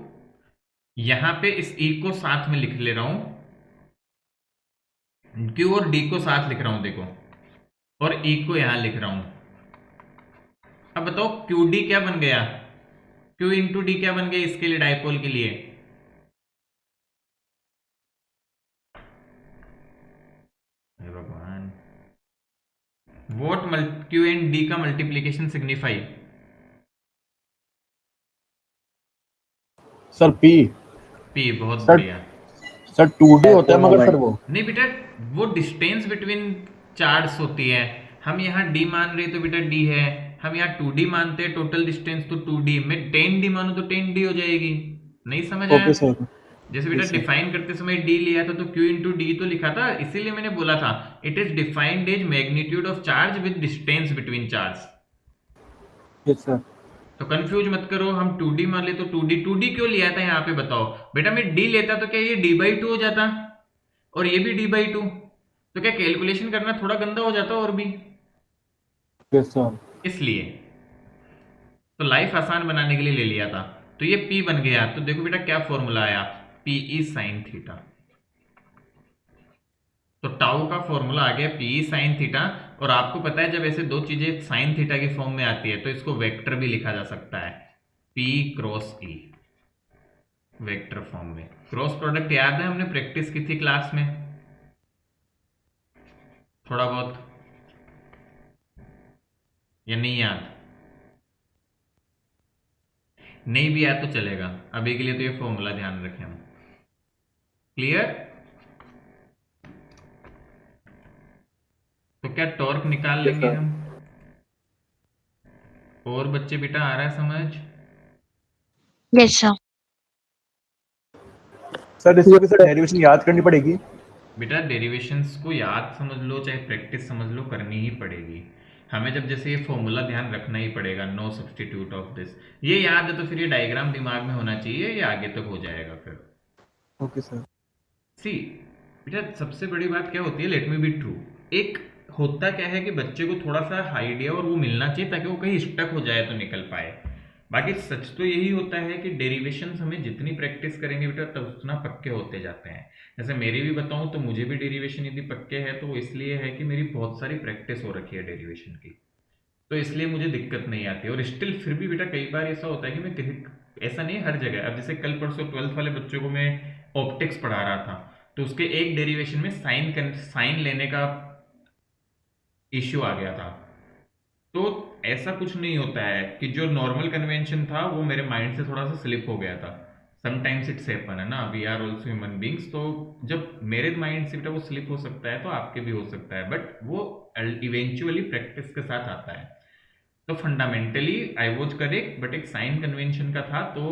यहां पे इस E को साथ में लिख ले रहा हूं, Q और D को साथ लिख रहा हूं देखो, और E को यहां लिख रहा हूं। अब बताओ QD क्या बन गया? Q इंटू D क्या बन गया इसके लिए, डाइपोल के लिए? हे भगवान, व्हाट Q एंड D का multiplication signify? Sir P. P, बहुत सर बढ़िया। सर 2D होता है मगर सर वो नहीं बेटा, वो डिस्टेंस बिटवीन चार्ट्स होती है। हम यहाँ D मान रहे तो बेटा D है, हम यहाँ 2D मानते हैं टोटल डिस्टेंस तो 2D, मैं 10D मानू तो 10D हो जाएगी। नहीं समझ आया? Okay sir. जैसे बेटा सर डिफाइन करते समय D लिया था तो Q इंटू डी तो लिखा था, इसीलिए मैंने बोला था it is defined as magnitude of charge with distance between charge. Yes sir. तो कंफ्यूज मत करो, हम 2D मान ले तो 2D क्यों लिया था यहाँ पे बताओ बेटा? मैं D लेता तो क्या ये D/2 हो जाता और ये भी D/2, तो क्या कैलकुलेशन करना थोड़ा गंदा हो जाता और भी, यस सर। इसलिए तो लाइफ आसान बनाने के लिए ले लिया था। तो ये P बन गया। तो देखो बेटा क्या फॉर्मूला आया, PE sin थीटा। तो टाउ का फॉर्मूला आ गया PE sin थीटा। और आपको पता है जब ऐसे दो चीजें साइन थीटा की फॉर्म में आती है तो इसको वेक्टर भी लिखा जा सकता है, P cross E, vector form में। क्रॉस प्रोडक्ट याद है, हमने प्रैक्टिस की थी क्लास में थोड़ा बहुत, या नहीं याद? नहीं भी याद तो चलेगा, अभी के लिए तो ये फॉर्मूला ध्यान रखें हम। क्लियर? तो क्या टॉर्क निकाल यस लेंगे सर। हम? और बच्चे बेटा आ रहा है समझ? Yes sir. सर इसकी भी सर डेरिवेशन याद करनी पड़ेगी। बेटा डेरिवेशंस को याद समझ लो चाहे प्रैक्टिस समझ लो, करनी ही पड़ेगी हमें। जब जैसे ये फॉर्मूला ध्यान रखना ही पड़ेगा, नो सब्सटीट्यूट ऑफ दिस, ये याद है तो फिर ये डायग्राम दिमाग में होना चाहिए, ये आगे तक हो जाएगा फिर। Okay sir. सी बेटा सबसे बड़ी बात क्या होती है, लेट मी बी ट्रू, एक होता क्या है कि बच्चे को थोड़ा सा आइडिया और वो मिलना चाहिए ताकि वो कहीं स्टक हो जाए तो निकल पाए। बाकी सच तो यही होता है कि डेरिवेशंस हमें जितनी प्रैक्टिस करेंगे बेटा तब उतना पक्के होते जाते हैं। जैसे मेरी भी बताऊं तो मुझे भी डेरिवेशन यदि पक्के है तो वो इसलिए है कि मेरी बहुत सारी प्रैक्टिस हो रखी है डेरिवेशन की, तो इसलिए मुझे दिक्कत नहीं आती। और स्टिल फिर भी बेटा कई बार ऐसा होता है कि मैं कहीं, ऐसा नहीं है हर जगह। अब जैसे कल परसों 12th वाले बच्चों को मैं ऑप्टिक्स पढ़ा रहा था, तो उसके एक डेरिवेशन में साइन लेने का इश्यू आ गया था। तो ऐसा कुछ नहीं होता है कि जो नॉर्मल कन्वेंशन था वो मेरे माइंड से थोड़ा सा स्लिप हो गया था। समटाइम्स इट्स हैपन है ना, we are also human beings, तो जब मेरे माइंड से बेटा वो स्लिप हो सकता है तो आपके भी हो सकता है, बट वो इवेंचुअली प्रैक्टिस के साथ आता है। तो fundamentally I was correct, but एक साइन कन्वेंशन का था तो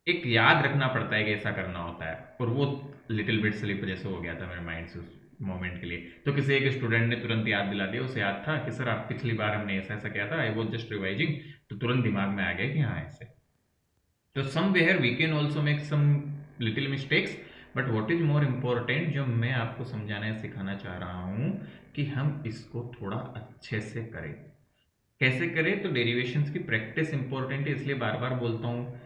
एक याद रखना पड़ता है कि ऐसा करना होता है, और वो लिटिल बिट स्लिप जैसे हो गया था मेरे माइंड से उस मोमेंट के लिए। तो किसी एक स्टूडेंट ने तुरंत याद दिला दिया, उसे याद था कि सर आप पिछली बार हमने ऐसा ऐसा किया था, आई वॉज जस्ट रिवाइजिंग, तो तुरंत दिमाग में आ गया कि हाँ ऐसे। तो somewhere we can also make some little mistakes, but what is more important जो मैं आपको समझाना या सिखाना चाह रहा हूँ कि हम इसको थोड़ा अच्छे से करें। कैसे करें? तो डेरिवेशंस की प्रैक्टिस इंपॉर्टेंट है, इसलिए बार बार बोलता हूँ।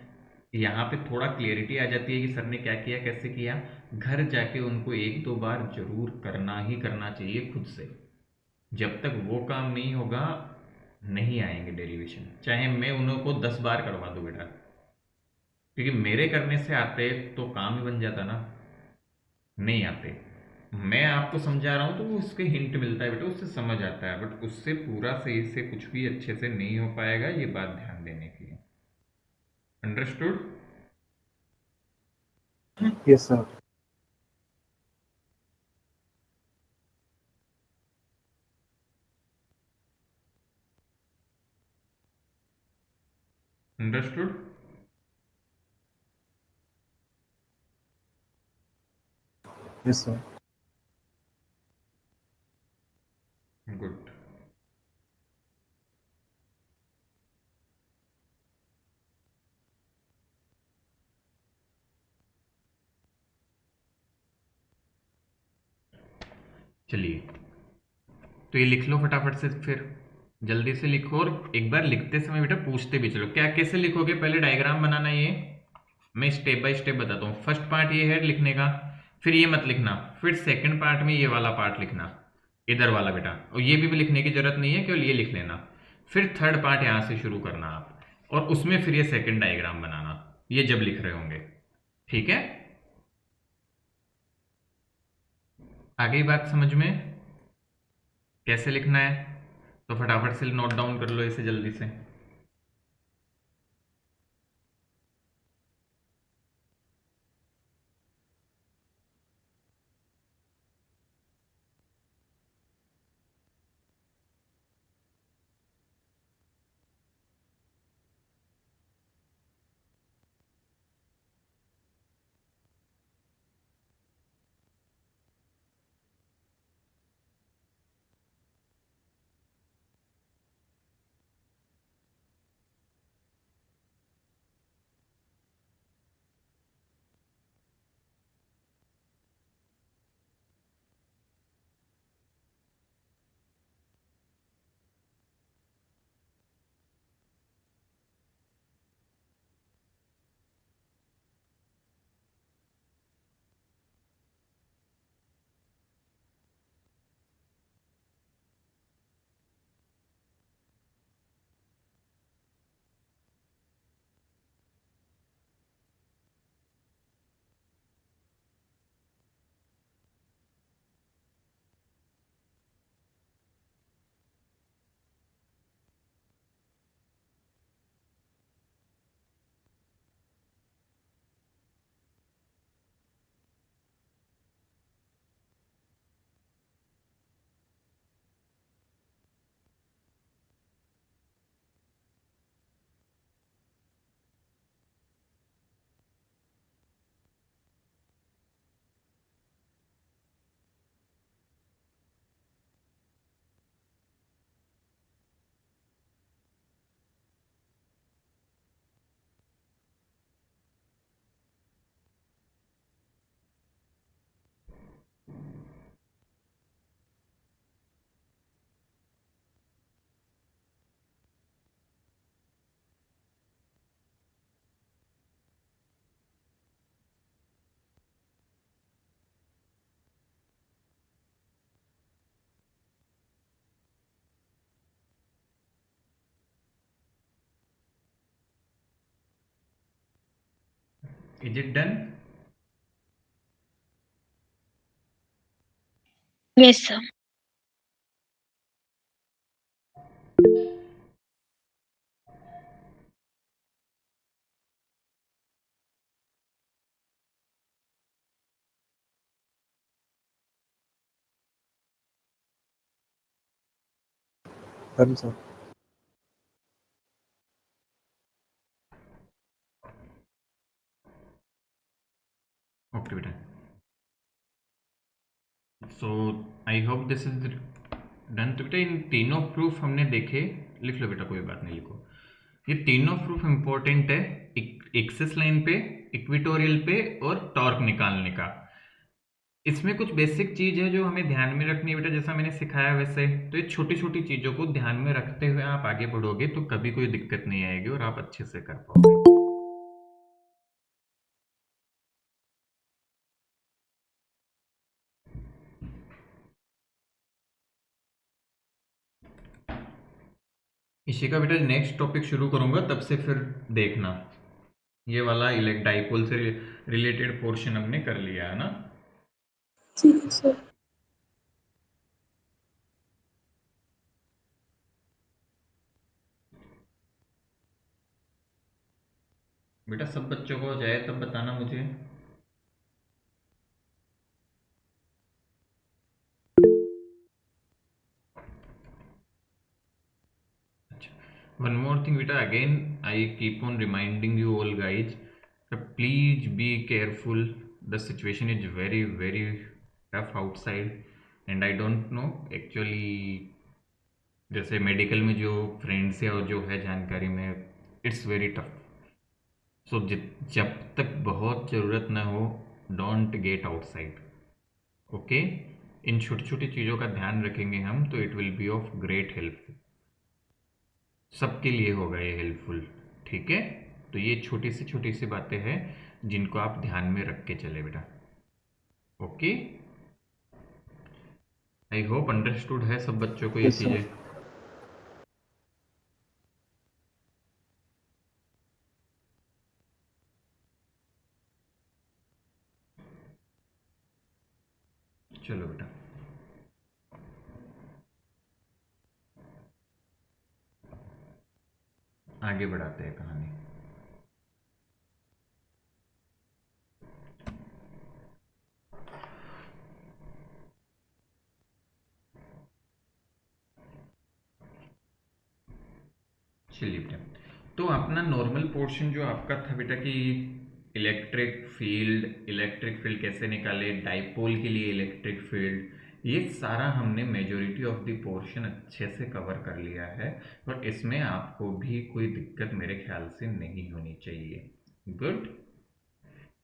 यहाँ पे थोड़ा क्लियरिटी आ जाती है कि सर ने क्या किया कैसे किया। घर जाके उनको एक दो बार जरूर करना ही करना चाहिए खुद से। जब तक वो काम नहीं होगा नहीं आएंगे डेरिवेशन, चाहे मैं उन्हों को 10 बार करवा दूं बेटा, क्योंकि मेरे करने से आते तो काम ही बन जाता ना, नहीं आते। मैं आपको समझा रहा हूँ तो वो उसके हिंट मिलता है बेटा, उससे समझ आता है, बट उससे पूरा सही से कुछ भी अच्छे से नहीं हो पाएगा, ये बात ध्यान देने की है। Understood? Yes sir. Understood? Yes sir. Good. चलिए तो ये लिख लो फटाफट से, फिर जल्दी से लिखो, और एक बार लिखते समय बेटा पूछते भी चलो क्या कैसे लिखोगे। पहले डायग्राम बनाना, ये मैं स्टेप बाय स्टेप बताता हूँ। फर्स्ट पार्ट ये है लिखने का, फिर ये मत लिखना, फिर सेकंड पार्ट में ये वाला पार्ट लिखना, इधर वाला बेटा, और ये भी लिखने की जरूरत नहीं है, केवल ये लिख लेना। फिर थर्ड पार्ट यहाँ से शुरू करना आप, और उसमें फिर ये सेकंड डायग्राम बनाना, ये जब लिख रहे होंगे। ठीक है? आ गई बात समझ में कैसे लिखना है? तो फटाफट से नोट डाउन कर लो इसे जल्दी से। Is it done? Yes sir. Done sir. Okay बेटा, so I hope this is done. तो बेटा इन तीनों प्रूफ हमने देखे, लिख लो बेटा, कोई बात नहीं, लिखो। ये तीनों प्रूफ इंपॉर्टेंट है, एक्सिस लाइन पे, इक्वेटोरियल पे और टॉर्क निकालने का। इसमें कुछ बेसिक चीज है जो हमें ध्यान में रखनी है बेटा, जैसा मैंने सिखाया वैसे। तो ये छोटी छोटी चीजों को ध्यान में रखते हुए आप आगे बढ़ोगे तो कभी कोई दिक्कत नहीं आएगी और आप अच्छे से कर पाओगे। इसी का बेटा नेक्स्ट टॉपिक शुरू करूंगा, तब से फिर देखना। ये वाला इलेक्ट डाइपोल से रिलेटेड पोर्शन हमने कर लिया है ना। ठीक है सर। बेटा सब बच्चों को हो जाए तब बताना मुझे। One more thing beta, again I keep on reminding you all guys that please be careful. The situation is very very tough outside and I don't know actually, जैसे मेडिकल में जो फ्रेंड्स है और जो है जानकारी में, इट्स वेरी टफ। सो जब तक बहुत ज़रूरत ना हो, डोंट गेट आउटसाइड। ओके, इन छोटी छोटी चीज़ों का ध्यान रखेंगे हम तो it will be of great help, सबके लिए होगा ये हेल्पफुल। ठीक है, तो ये छोटी सी बातें हैं जिनको आप ध्यान में रख के चले बेटा। ओके, आई होप अंडरस्टूड है सब बच्चों को ये यस सर। चीज़ें। चलो बेटा, आगे बढ़ाते हैं कहानी। चलिए बेटा, तो अपना नॉर्मल पोर्शन जो आपका था बेटा कि इलेक्ट्रिक फील्ड कैसे निकाले, डाइपोल के लिए इलेक्ट्रिक फील्ड, ये सारा हमने मेजोरिटी ऑफ द पोर्शन अच्छे से कवर कर लिया है और इसमें आपको भी कोई दिक्कत मेरे ख्याल से नहीं होनी चाहिए। गुड,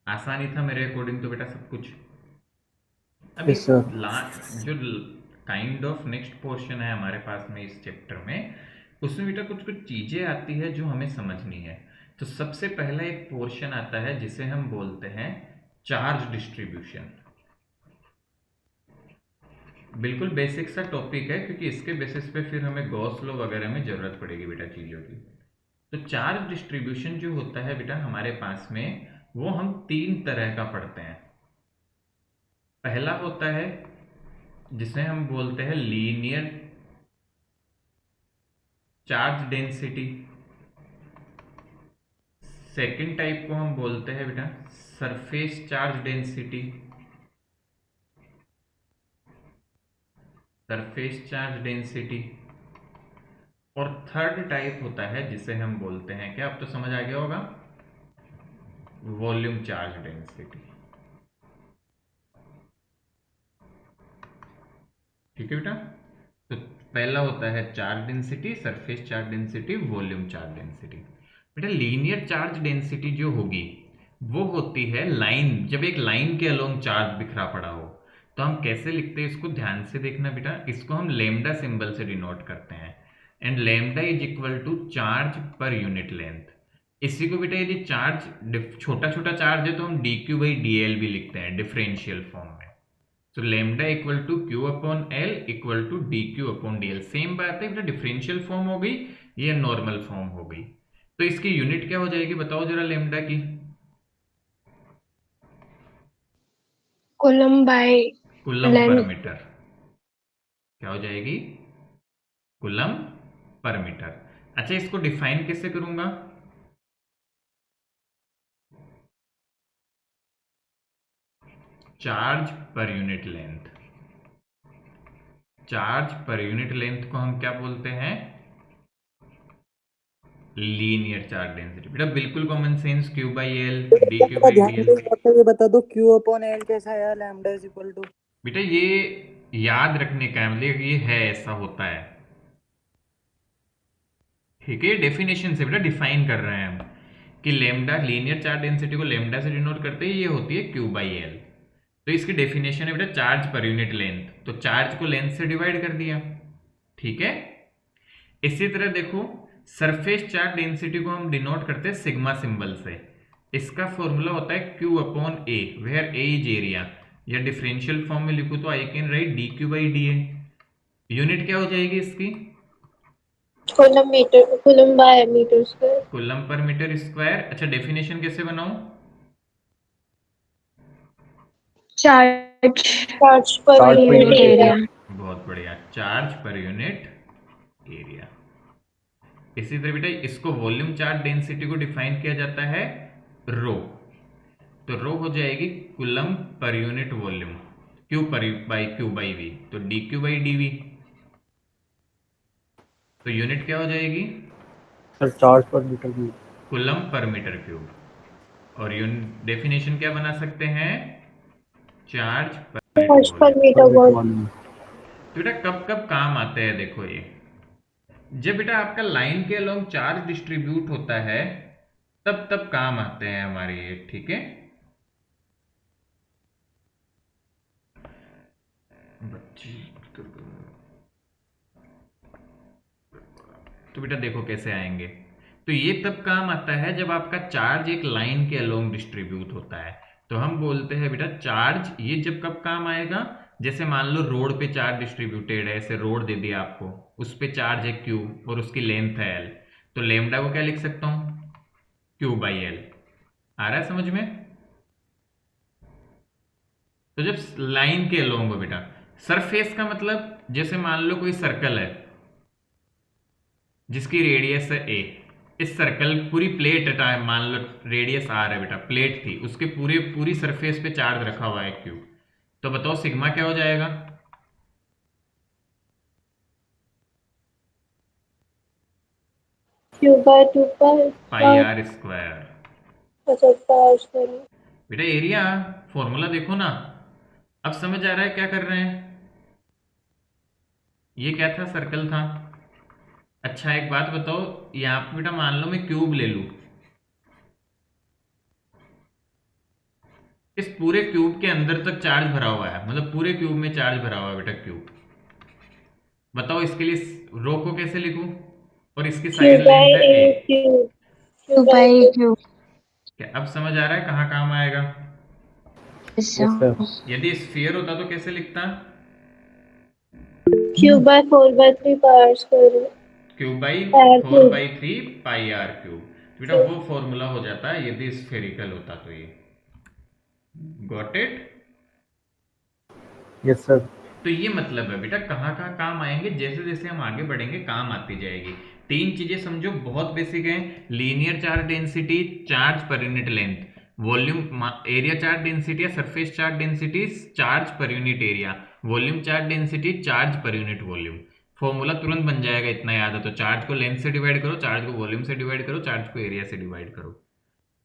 आसानी था मेरे अकॉर्डिंग तो बेटा सब कुछ। अभी Yes, sir. जो काइंड ऑफ नेक्स्ट पोर्शन है हमारे पास में इस चैप्टर में, उसमें बेटा कुछ कुछ चीजें आती है जो हमें समझनी है। तो सबसे पहला एक पोर्शन आता है जिसे हम बोलते हैं चार्ज डिस्ट्रीब्यूशन। बिल्कुल बेसिक सा टॉपिक है क्योंकि इसके बेसिस पे फिर हमें गॉस लॉ वगैरह में जरूरत पड़ेगी बेटा चीजों की। तो चार्ज डिस्ट्रीब्यूशन जो होता है बेटा हमारे पास में, वो हम 3 तरह का पढ़ते हैं। पहला होता है जिसे हम बोलते हैं linear charge density. Second type को हम बोलते हैं बेटा surface charge density. Surface charge density. और थर्ड टाइप होता है जिसे हम बोलते हैं, क्या अब तो समझ आ गया होगा, वॉल्यूम चार्ज डेंसिटी। ठीक है बेटा, तो पहला होता है charge density, surface charge density, volume charge density. बेटा लीनियर चार्ज डेंसिटी जो होगी वो होती है लाइन, जब एक लाइन के अलोंग चार्ज बिखरा पड़ा हो तो हम कैसे लिखते हैं इसको ध्यान से देखना बेटा। इसको हम लैम्डा सिंबल से डिनोट करते हैं and lambda is equal to charge per unit length. इसी को बेटा यदि चार्ज छोटा छोटा चार्ज है तो हम dq बाई dl भी लिखते हैं डिफरेंशियल फॉर्म में। तो lambda equal to Q upon L equal to D Q upon D L. Same बात है, बेटा डिफरेंशियल फॉर्म हो गई, ये नॉर्मल फॉर्म हो गई। तो इसकी यूनिट क्या हो जाएगी बताओ जरा लैम्डा की। Coulomb by coulomb per length. Metre. क्या हो जाएगी? Coulomb per metre. अच्छा, इसको डिफाइन कैसे करूंगा? Charge per unit length. Charge per unit length को हम क्या बोलते हैं? Linear charge density. बेटा बिल्कुल common sense, Q by L D Q थोड़ा बाई ध्यान डी एल। से ये बता दो क्यू अपॉन एल कैसा है, लैम्डा इज इक्वल टू। बेटा ये याद रखने का है, मतलब ये है ऐसा होता है। ठीक है, डेफिनेशन से बेटा डिफाइन कर रहे हैं हम कि लेमडा, लीनियर चार्ज डेंसिटी को लेमडा से डिनोट करते हैं, ये होती है क्यू बाई एल। तो इसकी डेफिनेशन है बेटा चार्ज पर यूनिट लेंथ, तो चार्ज को लेंथ से डिवाइड कर दिया। ठीक है, इसी तरह देखो सरफेस चार्ज डेंसिटी को हम डिनोट करते हैं सिग्मा सिंबल से। इसका फॉर्मूला होता है Q upon A, where A is area, या डिफरेंशियल फॉर्म में लिखूं तो I can write D Q by D A. Unit क्या हो जाएगी इसकी? Coulomb metre, coulomb by metre square. Coulomb per metre square. अच्छा, डेफिनेशन कैसे बनाऊं? Charge charge per Charge per unit unit area. बहुत बढ़िया, चार्ज पर यूनिट एरिया। इसी तरह बेटा इसको वॉल्यूम चार्ज डेंसिटी को डिफाइन किया जाता है रो। तो रो हो जाएगी coulomb per unit volume, Q per by Q by V, तो D Q by D V. तो यूनिट क्या हो जाएगी? Sir charge per metre cube. Coulomb per metre cube. और यूनिट डेफिनेशन क्या बना सकते हैं? Charge per charge metre per volume. Metre volume. तो बेटा कब कब काम आते हैं देखो ये, जब बेटा आपका लाइन के अलोंग चार्ज डिस्ट्रीब्यूट होता है तब तब काम आते हैं हमारे ये। ठीक है, तो बेटा देखो कैसे आएंगे। तो ये तब काम आता है जब आपका चार्ज एक लाइन के अलोंग डिस्ट्रीब्यूट होता है, तो हम बोलते हैं बेटा चार्ज, ये जब कब काम आएगा, जैसे मान लो रोड पे चार्ज डिस्ट्रीब्यूटेड है, ऐसे रोड दे दिया आपको, उस पे चार्ज है क्यू और उसकी लेंथ है एल, तो लेमडा को क्या लिख सकता हूं? Q by L. आ रहा है समझ में? तो जब लाइन के अलोंग हो बेटा, सरफेस का मतलब जैसे मान लो कोई सर्कल है जिसकी रेडियस है ए, इस सर्कल पूरी प्लेट मान लो रेडियस आर है बेटा, प्लेट थी, उसके पूरी सरफेस पे चार्ज रखा हुआ है क्यू। तो बताओ सिग्मा क्या हो जाएगा? Q by 2 pi pi R square. अच्छा पावर स्क्वायर। बेटा एरिया फॉर्मूला देखो ना, अब समझ आ रहा है क्या कर रहे हैं? ये क्या था? सर्कल था। अच्छा एक बात बताओ, यहाँ पे बेटा मान लो मैं क्यूब ले लूं, इस पूरे क्यूब के अंदर तक चार्ज भरा हुआ है, मतलब पूरे क्यूब में चार्ज भरा हुआ है बेटा क्यूब। बताओ इसके लिए रो को कैसे लिखूं? और इसकी Q साइड by लेंथ है A A. Q to Q by by A Q. क्या अब समझ आ रहा है कहाँ काम आएगा? ऐसा। Yes sir. यदि स्फीयर होता तो कैसे लिखता? Q by 4 by 3 power square cube by R four cube by three pi R cube. बेटा cube। वो फॉर्मूला हो जाता है यदि स्फेरिकल होता तो ये। Got it? Yes sir. तो ये मतलब है बेटा कहाँ कहाँ काम आएंगे, जैसे जैसे हम आगे बढ़ेंगे काम आती जाएगी। तीन चीजें समझो बहुत बेसिक है। Linear charge density, charge per unit length, volume area charge density या surface charge density, charge per unit area, volume charge density, charge per unit volume. Formula तुरंत बन जाएगा, इतना याद है तो। चार्ज को लेंथ से डिवाइड करो, चार्ज को वॉल्यूम से डिवाइड करो, चार्ज को एरिया से डिवाइड करो।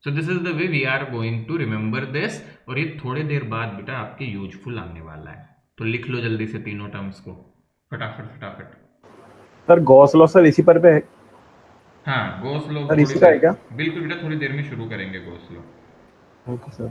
So this is the way we are going to remember this. और ये थोड़ी देर बाद बेटा आपके यूजफुल आने वाला है, तो लिख लो जल्दी से तीनों टर्म्स को फटाफट फटाफट। सर गॉस लॉ सर इसी पर पे है हाँ गोस लो सर, थोड़ी इसी का देर, है क्या? बिल्कुल बेटा थोड़ी देर में शुरू करेंगे गोस लो। Okay sir.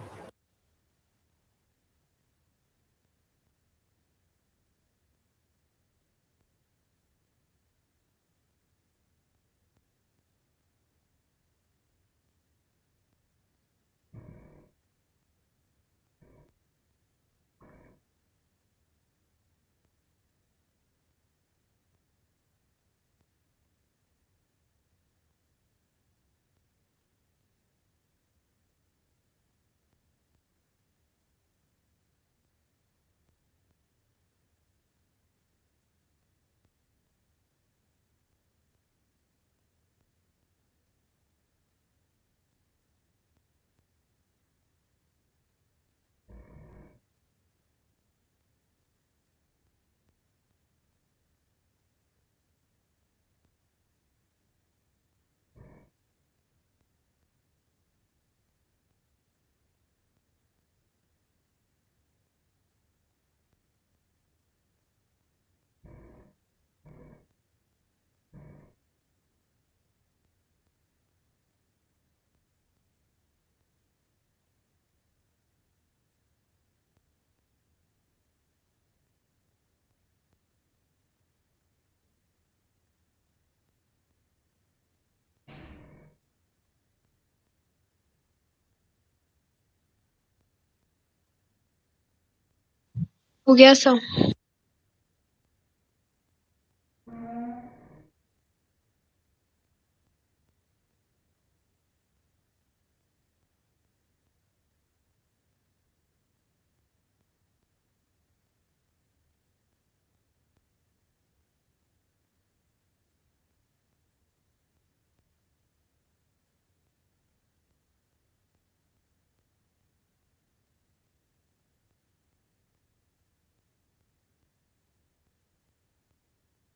हो गया सब।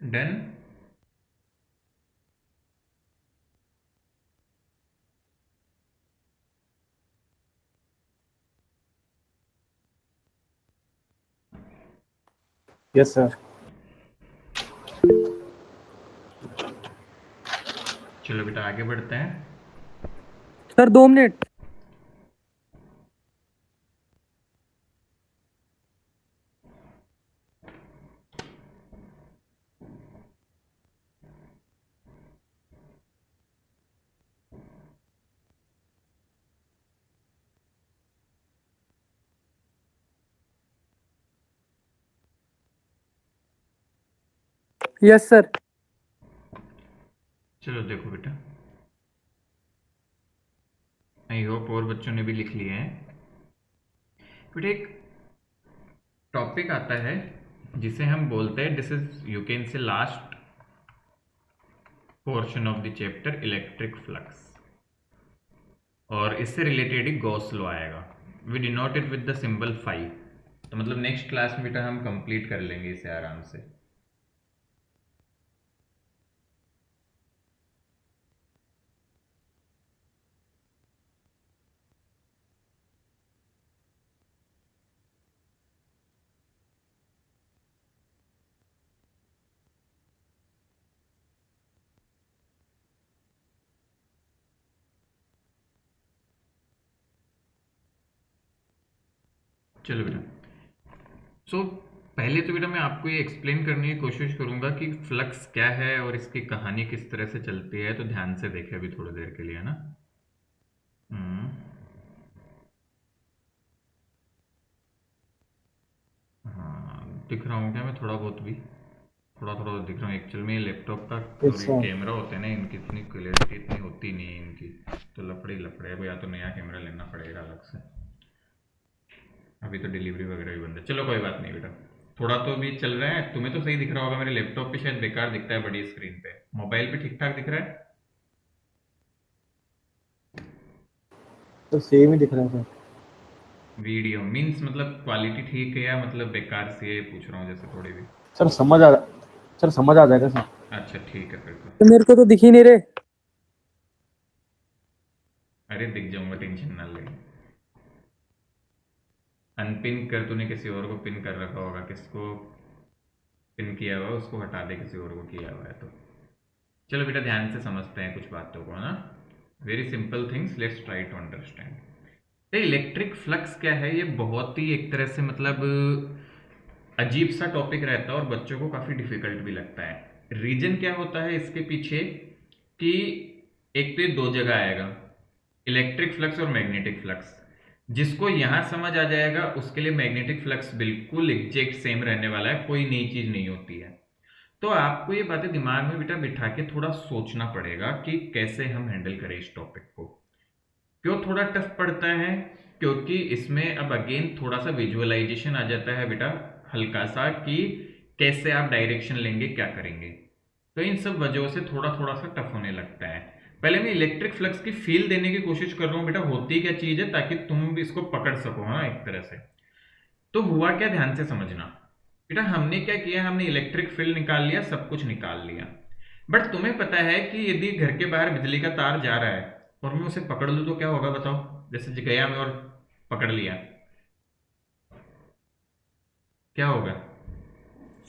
डन। Yes sir. चलो बेटा आगे बढ़ते हैं। Sir 2 minute. Yes sir. चलो देखो बेटा, आई होप और बच्चों ने भी लिख लिए हैं। बेटा एक टॉपिक आता है जिसे हम बोलते हैं, this is you can say last portion of the chapter electric flux, और इससे रिलेटेड ही गॉस लॉ आएगा। We denote it with the symbol phi. तो मतलब नेक्स्ट क्लास में बेटा हम कंप्लीट कर लेंगे इसे आराम से। चलो बेटा, सो पहले तो बेटा मैं आपको ये एक्सप्लेन करने की कोशिश करूंगा कि फ्लक्स क्या है और इसकी कहानी किस तरह से चलती है। तो ध्यान से देखें अभी थोड़ी देर के लिए, है ना। हम्म, हाँ दिख रहा हूँ क्या मैं? थोड़ा बहुत भी, थोड़ा थोड़ा दिख रहा हूँ। एक्चुअल में लैपटॉप का Yes, थोड़ी sir. कैमरा होते हैं ना, इनकी इतनी क्लियरिटी इतनी होती नहीं है इनकी, तो लफड़े ही लफड़े है। या तो नया कैमरा लेना पड़ेगा अलग से। अभी तो डिलीवरी वगैरह भी बंद है। चलो कोई बात नहीं बेटा, थोड़ा तो भी चल रहा है। तुम्हें तो सही दिख रहा होगा, मेरे लैपटॉप पे शायद बेकार दिखता है बड़ी स्क्रीन पे। मोबाइल पे ठीक ठाक दिख रहा है? तो सेम ही दिख रहा है सर। वीडियो मीन्स मतलब क्वालिटी ठीक है या मतलब बेकार सी है, ये पूछ रहा हूँ जैसे थोड़ी भी। सर समझ आ जाएगा सर। अच्छा ठीक है फिर तो। तो मेरे को तो दिख ही नहीं रहे। अरे दिख जाऊंगा, टेंशन ना ले। अनपिन कर, तूने किसी और को पिन कर रखा होगा। किसको पिन किया हुआ है उसको हटा दे, किसी और को किया हुआ है तो। चलो बेटा ध्यान से समझते हैं कुछ बातों को, है ना। Very simple things, let's try to understand. तो इलेक्ट्रिक फ्लक्स क्या है, ये बहुत ही एक तरह से मतलब अजीब सा टॉपिक रहता है और बच्चों को काफ़ी डिफिकल्ट भी लगता है। रीजन क्या होता है इसके पीछे कि एक तो ये दो जगह आएगा, इलेक्ट्रिक फ्लक्स और मैग्नेटिक फ्लक्स। जिसको यहां समझ आ जाएगा उसके लिए मैग्नेटिक फ्लक्स बिल्कुल एग्जैक्ट सेम रहने वाला है, कोई नई चीज नहीं होती है। तो आपको ये बातें दिमाग में बेटा बिठा के थोड़ा सोचना पड़ेगा कि कैसे हम हैंडल करें इस टॉपिक को। क्यों थोड़ा टफ पड़ता है? क्योंकि इसमें अब अगेन थोड़ा सा विजुअलाइजेशन आ जाता है बेटा, हल्का सा, कि कैसे आप डायरेक्शन लेंगे, क्या करेंगे। तो इन सब वजहों से थोड़ा थोड़ा सा टफ होने लगता है। पहले मैं इलेक्ट्रिक फ्लक्स की फील देने की कोशिश कर रहा हूँ बेटा, होती क्या चीज है, ताकि तुम भी इसको पकड़ सको, हाँ एक तरह से। तो हुआ क्या, ध्यान से समझना बेटा। हमने क्या किया, हमने इलेक्ट्रिक फील्ड निकाल लिया, सब कुछ निकाल लिया। बट तुम्हें पता है कि यदि घर के बाहर बिजली का तार जा रहा है और मैं उसे पकड़ लूं तो क्या होगा बताओ? जैसे गया मैं और पकड़ लिया, क्या होगा?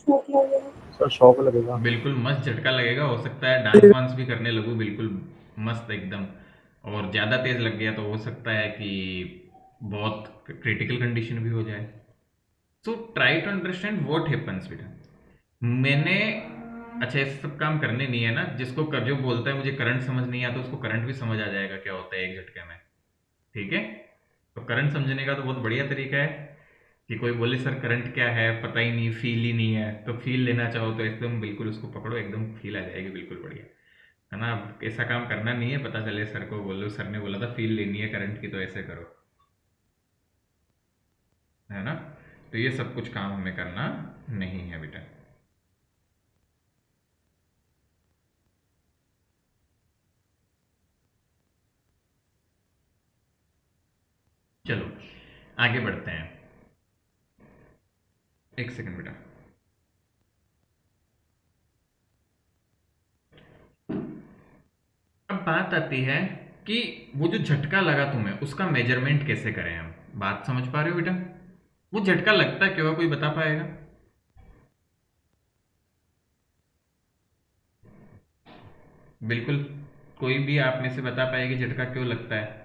शॉक लगेगा। सर शॉक लगेगा। बिल्कुल मस्त झटका लगेगा। हो सकता है डांस वांस भी करने लगूं बिल्कुल मस्त एकदम। और ज़्यादा तेज लग गया तो हो सकता है कि बहुत क्रिटिकल कंडीशन भी हो जाए। So try to understand what happens बेटा। मैंने, अच्छा ये सब काम करने नहीं है ना। जिसको कर जो बोलता है मुझे करंट समझ नहीं आता, उसको करंट भी समझ आ जाएगा क्या होता है एक झटके में। ठीक है, तो करंट समझने का तो बहुत बढ़िया तरीका है कि कोई बोले सर करंट क्या है, पता ही नहीं, फील ही नहीं है। तो फील लेना चाहो तो एकदम बिल्कुल उसको पकड़ो, एकदम फील आ जाएगी बिल्कुल बढ़िया, है ना। अब ऐसा काम करना नहीं है, पता चले सर को बोलो सर ने बोला था फील लेनी है करंट की तो ऐसे करो, है ना। तो ये सब कुछ काम हमें करना नहीं है बेटा। चलो आगे बढ़ते हैं। एक सेकंड बेटा। अब बात आती है कि वो जो झटका लगा तुम्हें उसका मेजरमेंट कैसे करें हम। बात समझ पा रहे हो बेटा? वो झटका लगता क्यों है, कोई बता पाएगा? बिल्कुल, कोई भी आप में से बता पाएगी झटका क्यों लगता है?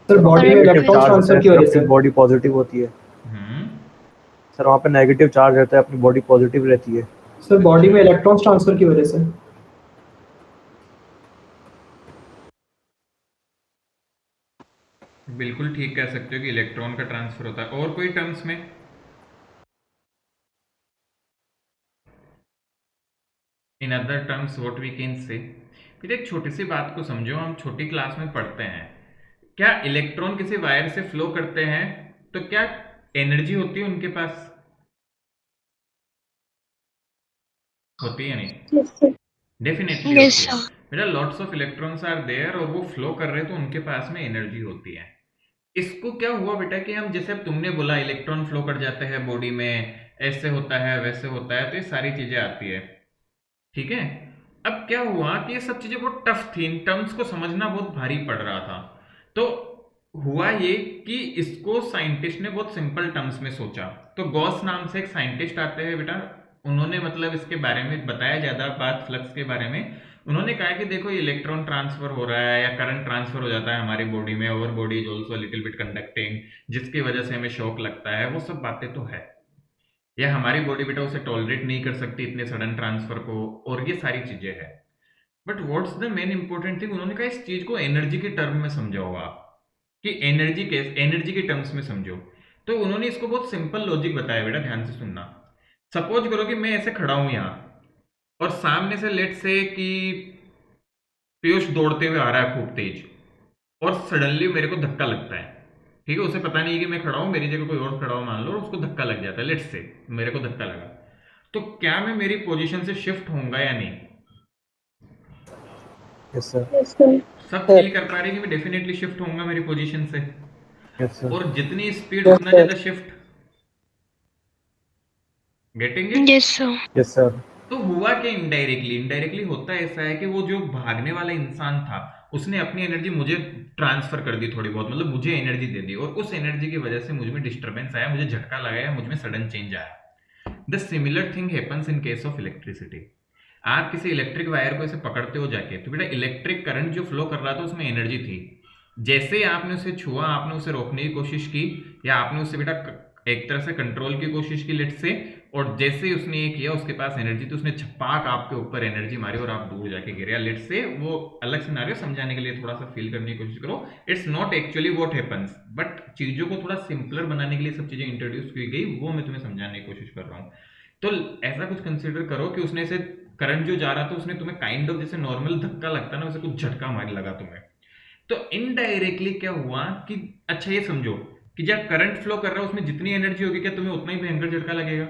सर बॉडी में current negative electrons charge transfer रहता की है, वजह अपनी से। बॉडी पॉजिटिव होती है। हम्म, सर वहाँ पे नेगेटिव चार्ज रहता है, अपनी बॉडी पॉजिटिव रहती है। सर बॉडी में अच्छा इलेक्ट्रॉन्स ट्रांसफर की वजह से। बिल्कुल ठीक कह सकते हो कि इलेक्ट्रॉन का ट्रांसफर होता है। और कोई टर्म्स में? In other terms what we can say. फिर एक छोटी सी बात को समझो, हम छोटी क्लास में पढ़ते हैं, क्या इलेक्ट्रॉन किसी वायर से फ्लो करते हैं तो क्या एनर्जी होती है उनके पास? होती है नहीं? Yes, sir. डेफिनेटली Yes, होती है sir. बेटा। Lots of electrons are there और वो फ्लो कर रहे हैं तो उनके पास में एनर्जी होती है। इसको क्या हुआ बेटा कि हम जैसे अब तुमने बोला इलेक्ट्रॉन फ्लो कर जाते हैं बॉडी में, ऐसे होता है वैसे होता है, तो ये सारी चीजें आती है, ठीक है। अब क्या हुआ कि ये सब चीजें बहुत टफ थी, इन टर्म्स को समझना बहुत भारी पड़ रहा था। तो हुआ ये कि इसको साइंटिस्ट ने बहुत सिंपल टर्म्स में सोचा। तो गॉस नाम से एक साइंटिस्ट आते हैं बेटा, उन्होंने मतलब इसके बारे में बताया ज्यादा बात फ्लक्स के बारे में। उन्होंने कहा कि देखो इलेक्ट्रॉन ट्रांसफर हो रहा है या करंट ट्रांसफर हो जाता है हमारी बॉडी में, और body is also little bit conducting, जिसकी वजह से हमें शॉक लगता है, वो सब बातें तो है। या हमारी बॉडी बेटा उसे टॉलरेट नहीं कर सकती इतने सडन ट्रांसफर को, और ये सारी चीजें हैं। But what's the main important thing, उन्होंने कहा इस चीज को एनर्जी के टर्म में समझाओ आप, कि एनर्जी के टर्म्स में समझो। तो उन्होंने इसको बहुत सिंपल लॉजिक बताया बेटा, ध्यान से सुनना। सपोज करो कि मैं ऐसे खड़ा हूं यहां, और सामने से लेट से कि पीयूष दौड़ते हुए आ रहा है खूब तेज, और सडनली मेरे को धक्का लगता है, ठीक है। उसे पता नहीं है कि मैं खड़ा हूं, मेरी जगह कोई और खड़ा हो मान लो, और उसको धक्का लग जाता है, लेट से मेरे को धक्का लगा, तो क्या मैं मेरी पोजीशन से शिफ्ट होऊंगा या नहीं? Yes sir. Yes, sir. सब फील कर पा रहे हैं कि मैं डेफिनेटली शिफ्ट होऊंगा मेरी पोजीशन से, यस सर। और जितनी स्पीड Yes, उतना sir. ज्यादा shift. Getting it? Yes, sir. Yes sir. तो हुआ क्या इनडायरेक्टली? इनडायरेक्टली होता ऐसा है कि वो जो भागने वाला इंसान था, उसने अपनी एनर्जी मुझे ट्रांसफर कर दी थोड़ी बहुत, मतलब मुझे एनर्जी दे दी, और उस एनर्जी की वजह से मुझ में डिस्टर्बेंस आया, मुझे झटका लगाया, मुझ में सडन चेंज आया। The similar thing happens in case of electricity. आप किसी इलेक्ट्रिक वायर को ऐसे पकड़ते हो जाके, तो बेटा इलेक्ट्रिक करंट जो फ्लो कर रहा था उसमें एनर्जी थी। जैसे ही आपने उसे छुआ, आपने उसे रोकने की कोशिश की, या आपने उसे बेटा एक तरह से कंट्रोल की कोशिश की लेट से, और जैसे ही उसने ये किया उसके पास एनर्जी थी, उसने छपाक आपके ऊपर एनर्जी मारी और आप दूर जाके गिरे। लेट से वो अलग सिनेरियो समझाने के लिए थोड़ा सा फील करने की कोशिश करो। It's not actually what happens, but चीजों को थोड़ा सिंपलर बनाने के लिए सब चीजें इंट्रोड्यूस की गई, वो मैं तुम्हें समझाने की कोशिश कर रहा हूँ। तो ऐसा कुछ कंसिडर करो कि उसने से करंट जो जा रहा था, उसने तुम्हें काइंड ऑफ जैसे नॉर्मल धक्का लगता है ना, वैसे कुछ झटका मार लगा तुम्हें। तो इनडायरेक्टली क्या हुआ कि, अच्छा ये समझो कि जब करंट फ्लो कर रहा है उसमें जितनी एनर्जी होगी, क्या तुम्हें उतना ही भयंकर झटका लगेगा?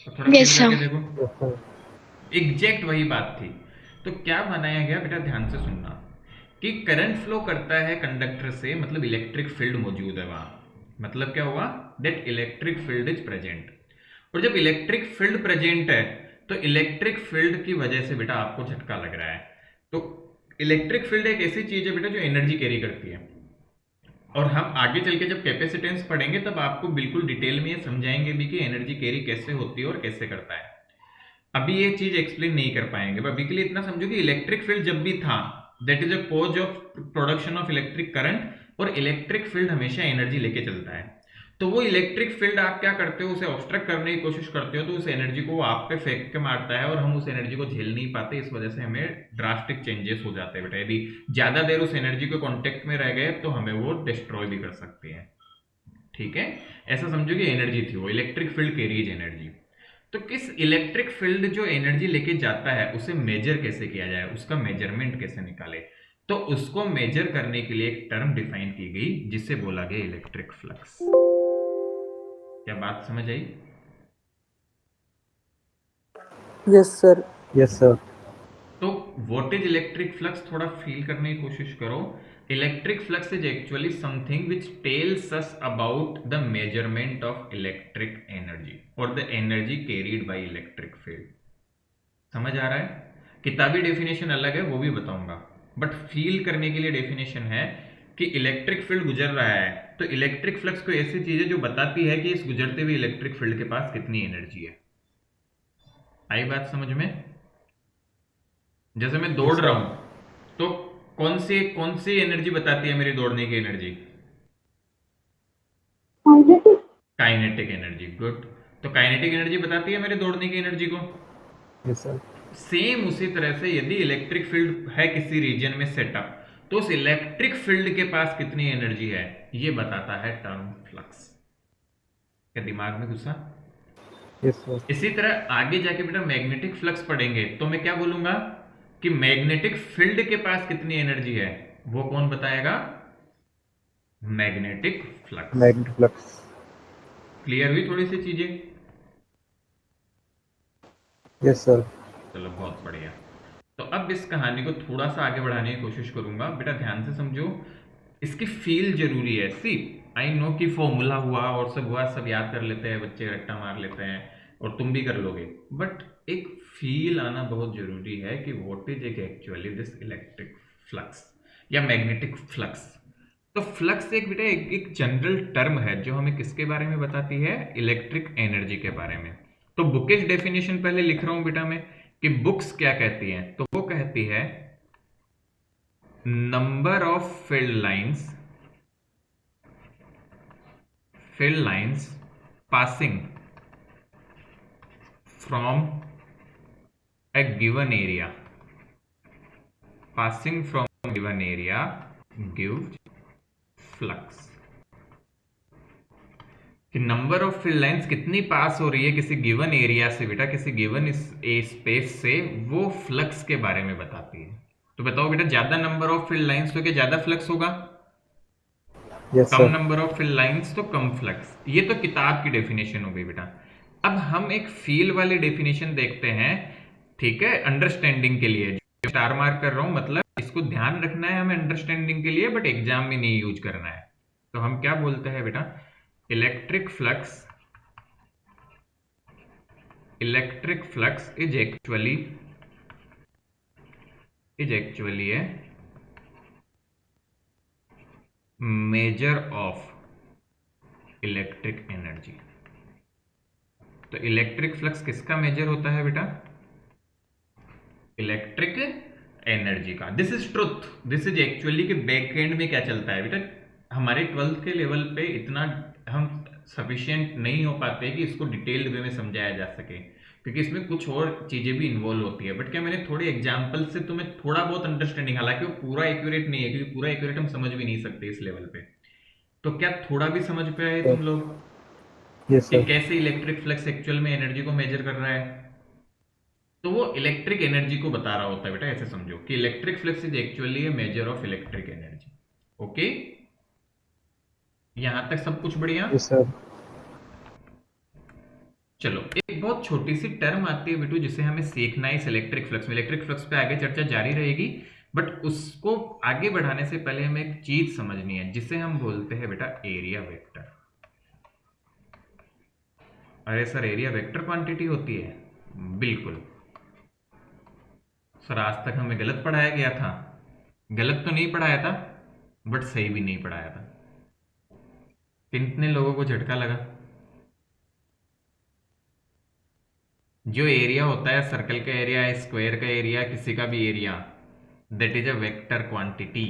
तो थोड़ा Yes, फील sir. करके देखो, यस सर। एग्जैक्ट वही बात थी। तो क्या बनाया गया बेटा, ध्यान से सुनना, कि करंट फ्लो करता है कंडक्टर से, मतलब इलेक्ट्रिक फील्ड मौजूद है वहां। मतलब क्या हुआ, that electric field is present. और जब इलेक्ट्रिक फील्ड प्रेजेंट है, तो इलेक्ट्रिक फील्ड की वजह से बेटा आपको झटका लग रहा है। तो इलेक्ट्रिक फील्ड एक ऐसी चीज है बेटा जो एनर्जी कैरी करती है, और हम आगे चल के जब कैपेसिटेंस पढ़ेंगे तब आपको बिल्कुल डिटेल में ये समझाएंगे भी कि एनर्जी कैरी कैसे होती है और कैसे करता है। अभी ये चीज एक्सप्लेन नहीं कर पाएंगे, पर अभी के लिए इतना समझो कि इलेक्ट्रिक फील्ड जब भी था, that is a cause of production of electric current, और इलेक्ट्रिक फील्ड हमेशा एनर्जी लेके चलता है। तो वो इलेक्ट्रिक फील्ड आप क्या करते हो, उसे ऑब्स्ट्रक्ट करने की कोशिश करते हो, तो उस एनर्जी को वो आप पे फेंक के मारता है, और हम उस एनर्जी को झेल नहीं पाते, इस वजह से हमें ड्रास्टिक चेंजेस हो जाते हैं बेटा। यदि ज्यादा देर उस एनर्जी के कांटेक्ट में रह गए तो हमें वो डिस्ट्रॉय भी कर सकती है, ठीक है। ऐसा समझो कि एनर्जी थी वो, इलेक्ट्रिक फील्ड कैरीज एनर्जी। तो किस इलेक्ट्रिक फील्ड जो एनर्जी लेके जाता है उसे मेजर कैसे किया जाए, उसका मेजरमेंट कैसे निकाले, तो उसको मेजर करने के लिए एक टर्म डिफाइन की गई जिसे बोला गया इलेक्ट्रिक फ्लक्स। क्या बात समझ आई? Yes, sir. Yes sir. तो व्हाट इज इलेक्ट्रिक फ्लक्स, थोड़ा फील करने की कोशिश करो। Electric flux is actually something which tells us about the measurement of electric energy और the energy carried by electric field. समझ आ रहा है? किताबी डेफिनेशन अलग है, वो भी बताऊंगा, बट फील करने के लिए डेफिनेशन है कि इलेक्ट्रिक फील्ड गुजर रहा है, तो इलेक्ट्रिक फ्लक्स कोई ऐसी चीज है जो बताती है कि इस गुजरते हुए इलेक्ट्रिक फील्ड के पास कितनी एनर्जी है। आई बात समझ में? जैसे मैं दौड़ रहा हूं, तो कौन सी एनर्जी बताती है मेरी दौड़ने की energy? Positive. Kinetic energy. Good. तो काइनेटिक एनर्जी बताती है मेरे दौड़ने की एनर्जी को। Yes sir. सेम उसी तरह से यदि इलेक्ट्रिक फील्ड है किसी रीजन में सेटअप, तो उस इलेक्ट्रिक फील्ड के पास कितनी एनर्जी है ये बताता है टर्म फ्लक्स। क्या दिमाग में घुसा? Yes sir. इसी तरह आगे जाके बेटा मैग्नेटिक फ्लक्स पढ़ेंगे, तो मैं क्या बोलूंगा कि मैग्नेटिक फील्ड के पास कितनी एनर्जी है, वो कौन बताएगा? Magnetic flux. Magnetic flux. Clear हुई थोड़ी सी चीजें? Yes sir. चलो बहुत बढ़िया। तो अब इस कहानी को थोड़ा सा आगे बढ़ाने की कोशिश करूंगा, बेटा ध्यान से समझो। इसकी फील जरूरी है। सी आई नो कि फॉर्मूला हुआ और सब हुआ, सब याद कर लेते हैं बच्चे, रट्टा मार लेते हैं और तुम भी कर लोगे, बट एक फील आना बहुत जरूरी है कि what is actually this electric flux या मैग्नेटिक फ्लक्स। तो फ्लक्स एक बेटा एक जनरल टर्म है जो हमें किसके बारे में बताती है, इलेक्ट्रिक एनर्जी के बारे में। तो बुकिश डेफिनेशन पहले लिख रहा हूं बेटा मैं कि बुक्स क्या कहती हैं। तो वो कहती है number of field lines passing from a given area gives flux। कि नंबर ऑफ फील्ड लाइंस कितनी पास हो रही है किसी गिवन एरिया से बेटा, किसी गिवन स्पेस से, वो फ्लक्स के बारे में बताती है। तो बताओ बेटा, ज्यादा नंबर ऑफ फील्ड लाइंस तो क्या ज्यादा फ्लक्स होगा, yes come sir. Number of field lines तो कम फ्लक्स। ये तो किताब की डेफिनेशन हो गई बेटा। अब हम एक फील वाली डेफिनेशन देखते हैं, ठीक है, अंडरस्टैंडिंग के लिए। स्टार मार्क कर रहा हूं, मतलब इसको ध्यान रखना है हमें अंडरस्टैंडिंग के लिए, बट एग्जाम में नहीं यूज करना है। तो हम क्या बोलते हैं बेटा, electric flux is actually A measure of electric energy. तो इलेक्ट्रिक फ्लक्स किसका मेजर होता है बेटा, इलेक्ट्रिक एनर्जी का। This is truth, this is actually कि बैक एंड में क्या चलता है बेटा। हमारे 12th के लेवल पे इतना हम सफिशिएंट नहीं हो पाते कि इसको डिटेल्ड वे में समझाया जा सके, क्योंकि इसमें कुछ और चीजें भी इन्वॉल्व होती है। बट क्या मैंने थोड़े एग्जाम्पल से तुम्हें थोड़ा बहुत अंडरस्टैंडिंग, हालांकि वो पूरा एक्यूरेट नहीं है क्योंकि पूरा एक्यूरेट हम समझ भी नहीं सकते इस लेवल पे, तो क्या थोड़ा भी समझ पे आए तुम लोग यस कि सर। कैसे इलेक्ट्रिक फ्लक्स एक्चुअल में एनर्जी को मेजर कर रहा है। तो वो इलेक्ट्रिक एनर्जी को बता रहा होता है बेटा, ऐसे समझो कि electric flux is actually A measure of electric energy. Okay, यहां तक सब कुछ बढ़िया। Yes sir. चलो, एक बहुत छोटी सी टर्म आती है बेटू जिसे हमें सीखना है इस इलेक्ट्रिक फ्लक्स में। इलेक्ट्रिक फ्लक्स पे आगे चर्चा जारी रहेगी, बट उसको आगे बढ़ाने से पहले हमें एक चीज समझनी है जिसे हम बोलते हैं बेटा एरिया वेक्टर। अरे सर, एरिया वेक्टर क्वांटिटी होती है? बिल्कुल सर, आज तक हमें गलत पढ़ाया गया था। गलत तो नहीं पढ़ाया था, बट सही भी नहीं पढ़ाया था। कितने लोगों को झटका लगा? जो एरिया होता है, सर्कल का एरिया, स्क्वायर का एरिया, किसी का भी area, that is a vector quantity.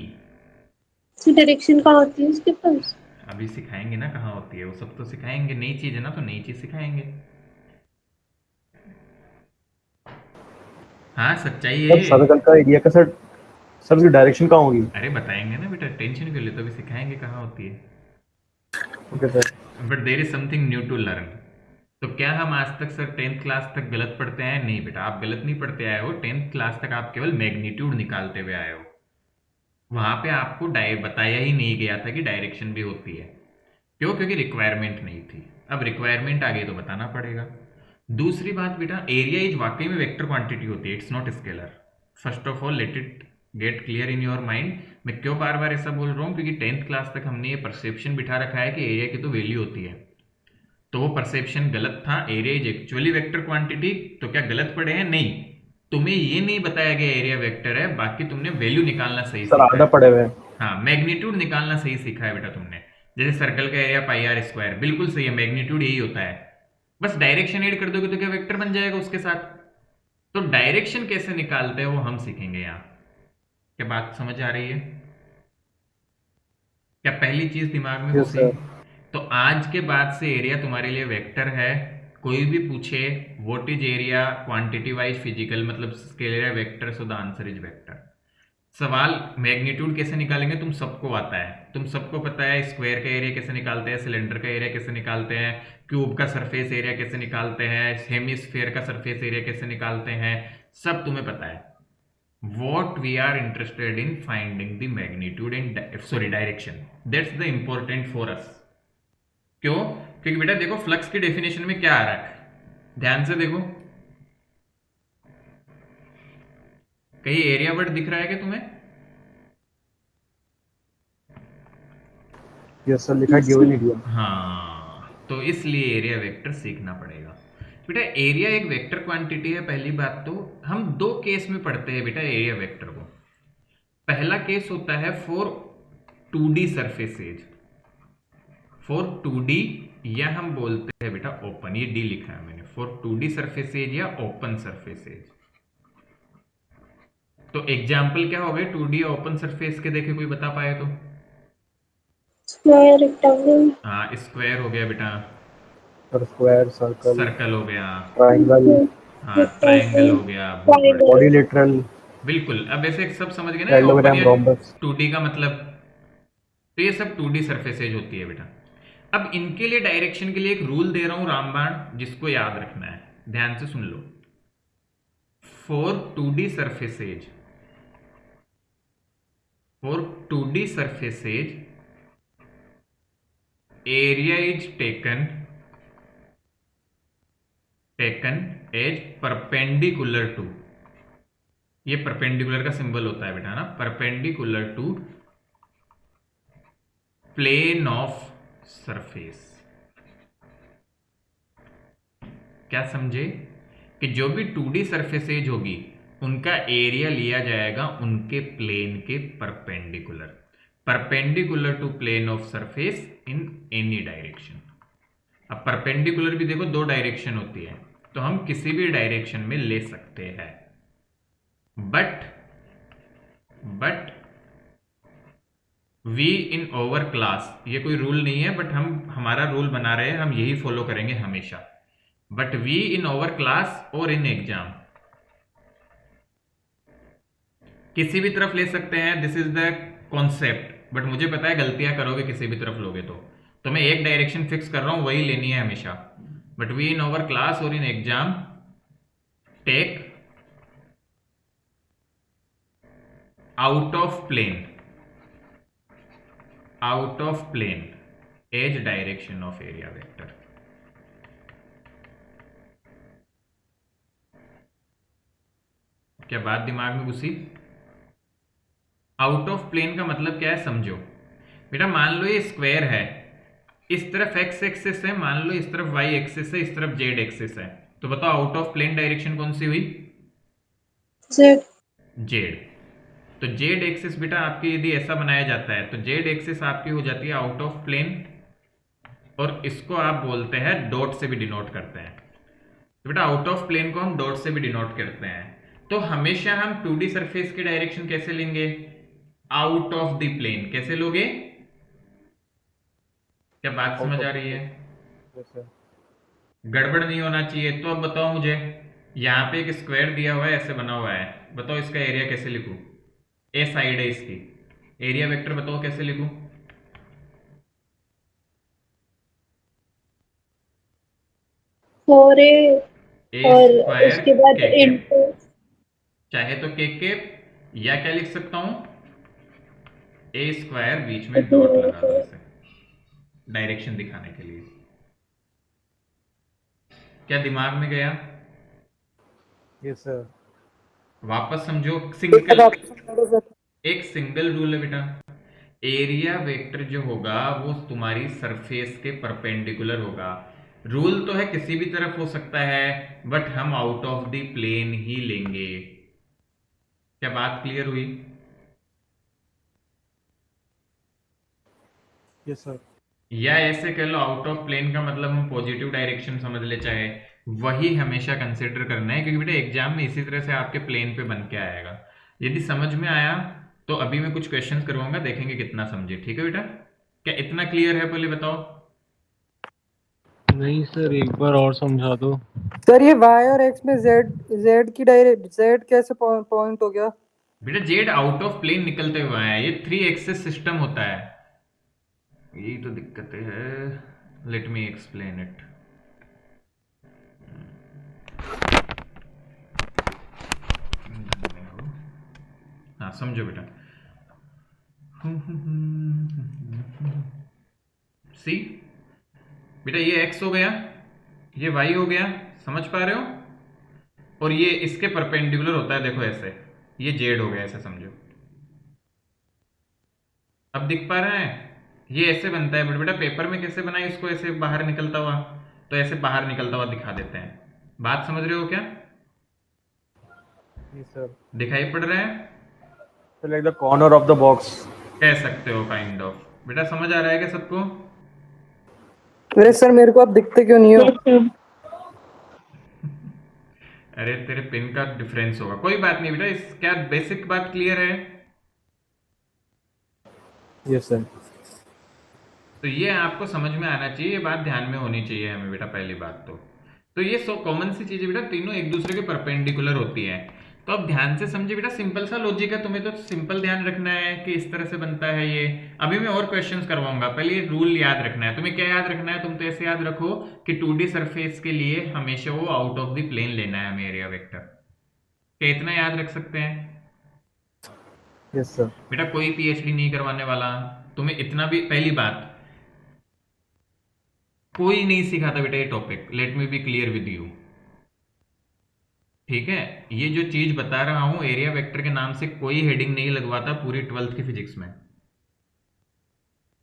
Direction कहाँ होती है उसके पास? अभी सिखाएंगे ना कहाँ होती है, वो सब तो सिखाएंगे। नई चीज है ना, तो नई चीज सिखाएंगे। हाँ, सच्चाई सर है। सर्कल का एरिया का सर, सर उसकी डायरेक्शन कहाँ होगी? अरे बताएंगे ना बेटा, टेंशन क्यों लेते हो, अभी सिखाएंगे कहाँ होती है। Okay sir. But there is something new to learn. तो क्या हम आज तक सर 10th क्लास तक गलत पढ़ते हैं? नहीं बेटा, आप गलत नहीं पढ़ते आए हो। 10th क्लास तक आप केवल मैग्नीट्यूड निकालते हुए आए हो। वहां पे आपको बताया ही नहीं गया था कि डायरेक्शन भी होती है। क्यों? क्योंकि रिक्वायरमेंट नहीं थी। अब रिक्वायरमेंट आ गई तो बताना पड़ेगा। दूसरी बात बेटा, एरिया इज वाकई में वेक्टर क्वांटिटी होती है, it's not scalar. First of all let it get clear in your mind. मैं क्यों बार बार ऐसा बोल रहा हूँ, क्योंकि 10th क्लास तक हमने ये परसेप्शन बिठा रखा है कि एरिया की तो वैल्यू होती है, तो वो परसेप्शन गलत था। Area is actually vector quantity. तो क्या गलत पढ़े हैं? नहीं, तुम्हें ये नहीं बताया गया एरिया वेक्टर है, बाकी तुमने वैल्यू निकालना सही सर सीखा आधा है। पड़े हुए हैं। हाँ, मैग्नीट्यूड निकालना सही सीखा है बेटा तुमने। जैसे सर्कल का एरिया पाई आर स्क्वायर, बिल्कुल सही है, मैग्नीट्यूड यही होता है। बस डायरेक्शन ऐड कर दोगे तो क्या वेक्टर बन जाएगा उसके साथ। तो डायरेक्शन कैसे निकालते हैं वो हम सीखेंगे यहाँ। क्या बात समझ आ रही है? क्या पहली चीज दिमाग में यस घुसी? सर। तो आज के बाद से एरिया तुम्हारे लिए वेक्टर है। कोई भी पूछे what is area quantity wise physical, मतलब scalar vector, so the answer is vector. सवाल मैग्नीट्यूड कैसे निकालेंगे तुम सबको आता है, तुम सबको पता है स्क्वायर का एरिया कैसे निकालते हैं, सिलेंडर का एरिया कैसे निकालते हैं, क्यूब का सरफेस एरिया कैसे निकालते हैं, हेमिस्फेयर का सरफेस एरिया कैसे निकालते हैं, सब तुम्हें पता है। what we are interested in finding the magnitude and direction, that's the important for us। क्यों? क्योंकि बेटा देखो, फ्लक्स की डेफिनेशन में क्या आ रहा है, ध्यान से देखो। कहीं एरिया वर्ड दिख रहा है क्या तुम्हें? यस सर, लिखा है गिवन एरिया। हाँ, तो इसलिए एरिया वेक्टर सीखना पड़ेगा बेटा। एरिया एक वेक्टर क्वांटिटी है। पहली बात तो हम दो केस में पढ़ते हैं बेटा एरिया वेक्टर को। पहला केस होता है for 2D surfaces, for 2D, या हम बोलते हैं बेटा ओपन, ये डी लिखा है मैंने, फॉर 2D सरफेसेज या ओपन सरफेसेज। तो एग्जाम्पल क्या हो गए 2D या ओपन सरफेस के, देखे कोई बता पाए तो? स्क्वायर, रेक्टेंगल, हाँ, स्क्वायर हो गया बेटा, सर स्क्वायर, सर्कल, सर्कल हो गया, ट्राइंगल, हाँ ट्राइंगल हो गया, बहुत बढ़िया, क्वाड्रिलेटरल, बिल्कुल। अब ऐसे सब समझ गए ना, ओपन पैरेललोग्राम, या रोम्बस। 2D का मतलब, तो ये सब 2D सरफेसेज होती है बेटा। अब इनके लिए डायरेक्शन के लिए एक रूल दे रहा हूं रामबाण, जिसको याद रखना है, ध्यान से सुन लो। For 2D surfaces, for 2D surfaces area is taken as perpendicular to, ये परपेंडिकुलर का सिंबल होता है बेटा ना, perpendicular to plane of surface. क्या समझे कि जो भी 2D सरफेसेज होगी उनका एरिया लिया जाएगा उनके प्लेन के perpendicular, perpendicular to plane of surface in any direction. अब परपेंडिकुलर भी देखो दो डायरेक्शन होती है, तो हम किसी भी डायरेक्शन में ले सकते हैं, but we in our class, ये कोई रूल नहीं है, बट हम हमारा रूल बना रहे हैं, हम यही फॉलो करेंगे हमेशा। But we in our class और इन एग्जाम किसी भी तरफ ले सकते हैं, this is the concept. But मुझे पता है गलतियां करोगे किसी भी तरफ लोगे तो मैं एक डायरेक्शन फिक्स कर रहा हूं, वही लेनी है हमेशा। But we in our class और in exam take out of plane as direction of area vector. क्या बात दिमाग में घुसी? आउट ऑफ प्लेन का मतलब क्या है समझो बेटा। मान लो ये स्क्वायर है, इस तरफ x एक्सिस है, मान लो इस तरफ y एक्सिस है, इस तरफ z एक्सिस है, तो बताओ आउट ऑफ प्लेन डायरेक्शन कौन सी हुई? z। तो z एक्सिस बेटा आपकी यदि ऐसा बनाया जाता है तो z एक्सिस आपकी हो जाती है आउट ऑफ प्लेन, और इसको आप बोलते हैं डॉट से भी डिनोट करते हैं। तो बेटा आउट ऑफ प्लेन को हम डॉट से भी डिनोट करते हैं। तो हमेशा हम 2D सरफेस की डायरेक्शन कैसे लेंगे? Out of the plane. कैसे लोगे? क्या बात समझ आ रही है? Yes sir. गड़बड़ नहीं होना चाहिए। तो अब बताओ मुझे, यहाँ पे एक स्क्वायर दिया हुआ है, ऐसे बना हुआ है, बताओ इसका एरिया कैसे लिखूं? ए साइड है इसकी, एरिया वेक्टर बताओ कैसे लिखूं? फोर ए ए और स्क्वायर उसके बाद के कैप, इंटू, चाहे तो के कैप, या क्या लिख सकता हूं, ए स्क्वायर बीच में डॉट लगा दो ऐसे डायरेक्शन दिखाने के लिए। क्या दिमाग में गया? Yes sir. वापस समझो, एक बार वापस समझाओ सर। एक सिंगल रूल है बेटा। एरिया वेक्टर जो होगा वो तुम्हारी सरफेस के परपेंडिकुलर होगा। रूल तो है किसी भी तरफ हो सकता है, बट हम आउट ऑफ द प्लेन ही लेंगे। क्या बात क्लियर हुई? Yes sir. या ऐसे कह लो आउट ऑफ प्लेन का मतलब हम पॉजिटिव डायरेक्शन समझ ले, चाहे वही हमेशा कंसिडर करना है, क्योंकि बेटा एग्जाम में इसी तरह से आपके प्लेन पे बन के आएगा। यदि समझ में आया तो अभी मैं कुछ क्वेश्चंस करवाऊंगा, देखेंगे कितना समझे। ठीक है बेटा? क्या इतना क्लियर है? पहले बताओ। नहीं सर, एक बार और समझा दो। सर ये y और x में z की डायरेक्ट z कैसे पॉइंट हो गया? बेटा जेड आउट ऑफ प्लेन निकलते हुए आया, ये 3 एक्सिस सिस्टम होता है, यही तो दिक्कतें है। Let me explain it. हाँ समझो बेटा, सी बेटा ये x हो गया, ये y हो गया, समझ पा रहे हो? और ये इसके परपेंडिकुलर होता है, देखो ऐसे ये जेड हो गया, ऐसा समझो। अब दिख पा रहा है? ये ऐसे बनता है, बट बेटा पेपर में कैसे बनाए इसको, ऐसे बाहर निकलता हुआ, तो ऐसे बाहर निकलता हुआ दिखा देते हैं। बात समझ रहे हो क्या? जी सर। दिखाई पड़ रहा है? Sir like the corner of the box. कह सकते हो काइंड ऑफ। बेटा समझ आ रहा है क्या सबको? अरे सर मेरे को आप दिखते क्यों नहीं हो? Yes, sir. अरे तेरे पिन का डिफरेंस होगा, कोई बात नहीं बेटा। इस क्या बेसिक बात क्लियर है? Yes sir. तो ये आपको समझ में आना चाहिए, ये बात ध्यान में होनी चाहिए हमें बेटा। पहली बात तो ये सो कॉमन सी चीजें बेटा, तीनों एक दूसरे के परपेंडिकुलर होती है। तो अब ध्यान से समझे बेटा, सिंपल सा लॉजिक है, तुम्हें तो सिंपल ध्यान रखना है कि इस तरह से बनता है ये। अभी मैं और क्वेश्चंस करवाऊंगा, पहले ये रूल याद रखना है तुम्हें। क्या याद रखना है? तुम तो ऐसे याद रखो कि 2D सरफेस के लिए हमेशा वो आउट ऑफ द प्लेन लेना है हमें एरिया वेक्टर। क्या इतना याद रख सकते हैं? Yes sir. बेटा कोई पीएचडी नहीं करवाने वाला तुम्हें, इतना भी। पहली बात, कोई नहीं सिखाता बेटा ये topic, let me be clear with you, ठीक है? ये जो चीज बता रहा हूं एरिया वेक्टर के नाम से कोई हेडिंग नहीं लगवाता पूरी 12th की फिजिक्स में।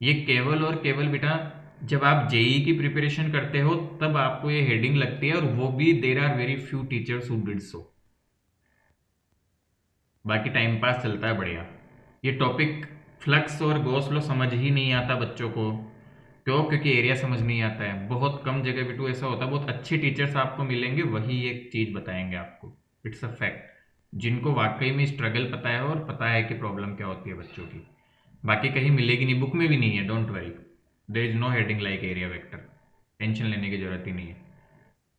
ये केवल और केवल बेटा जब आप जेई की प्रिपरेशन करते हो तब आपको ये हेडिंग लगती है, और वो भी there are very few teachers who did so. बाकी टाइम पास चलता है बढ़िया। ये टॉपिक फ्लक्स और गॉस लॉ समझ ही नहीं आता बच्चों को। क्यों? क्योंकि एरिया समझ नहीं आता है। बहुत कम जगह बिटू ऐसा होता है, बहुत अच्छे टीचर्स आपको मिलेंगे वही एक चीज बताएंगे आपको। इट्स अ फैक्ट, जिनको वाकई में स्ट्रगल पता है और पता है कि प्रॉब्लम क्या होती है बच्चों की। बाकी कहीं मिलेगी नहीं, बुक में भी नहीं है, don't worry. There is no heading like area vector, tension लेने की जरूरत ही नहीं है।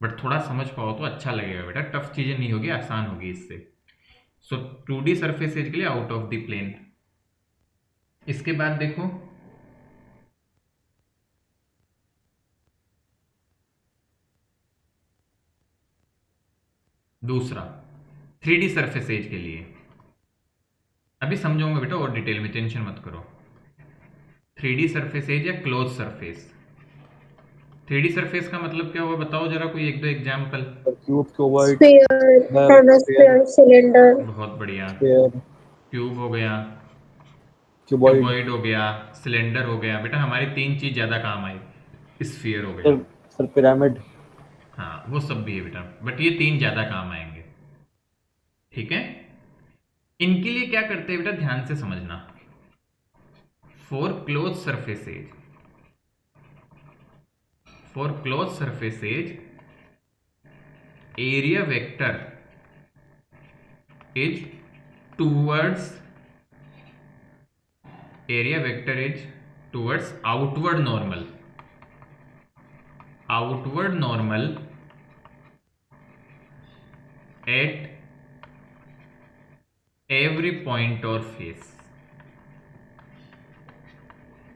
बट थोड़ा समझ पाओ तो अच्छा लगेगा बेटा, टफ चीजें नहीं होगी, आसान होगी इससे। सो 2D सरफेसेज के लिए आउट ऑफ द प्लेन। इसके बाद देखो, दूसरा 3D सरफेसेज के लिए। अभी समझाऊंगा बेटा और डिटेल में, टेंशन मत करो। 3D सरफेसेज या क्लोज सरफेस। 3D सरफेस का मतलब क्या हुआ बताओ जरा, कोई एक दो example. Cube, cuboid, Sphere, hemisphere, cylinder. बहुत बढ़िया। स्फीयर, क्यूब हो गया, क्यूबॉइड। क्यूबॉइड हो गया, सिलेंडर हो गया। बेटा हमारी तीन चीज ज्यादा काम आई। स्फीयर हो गया, सर सर पिरामिड। हाँ वो सब भी है बेटा, बट ये तीन ज्यादा काम आएंगे, ठीक है? इनके लिए क्या करते हैं बेटा, ध्यान से समझना। For close surfaces, for close surfaces area vector is towards, area vector is towards outward normal, outward normal at every point और फेस।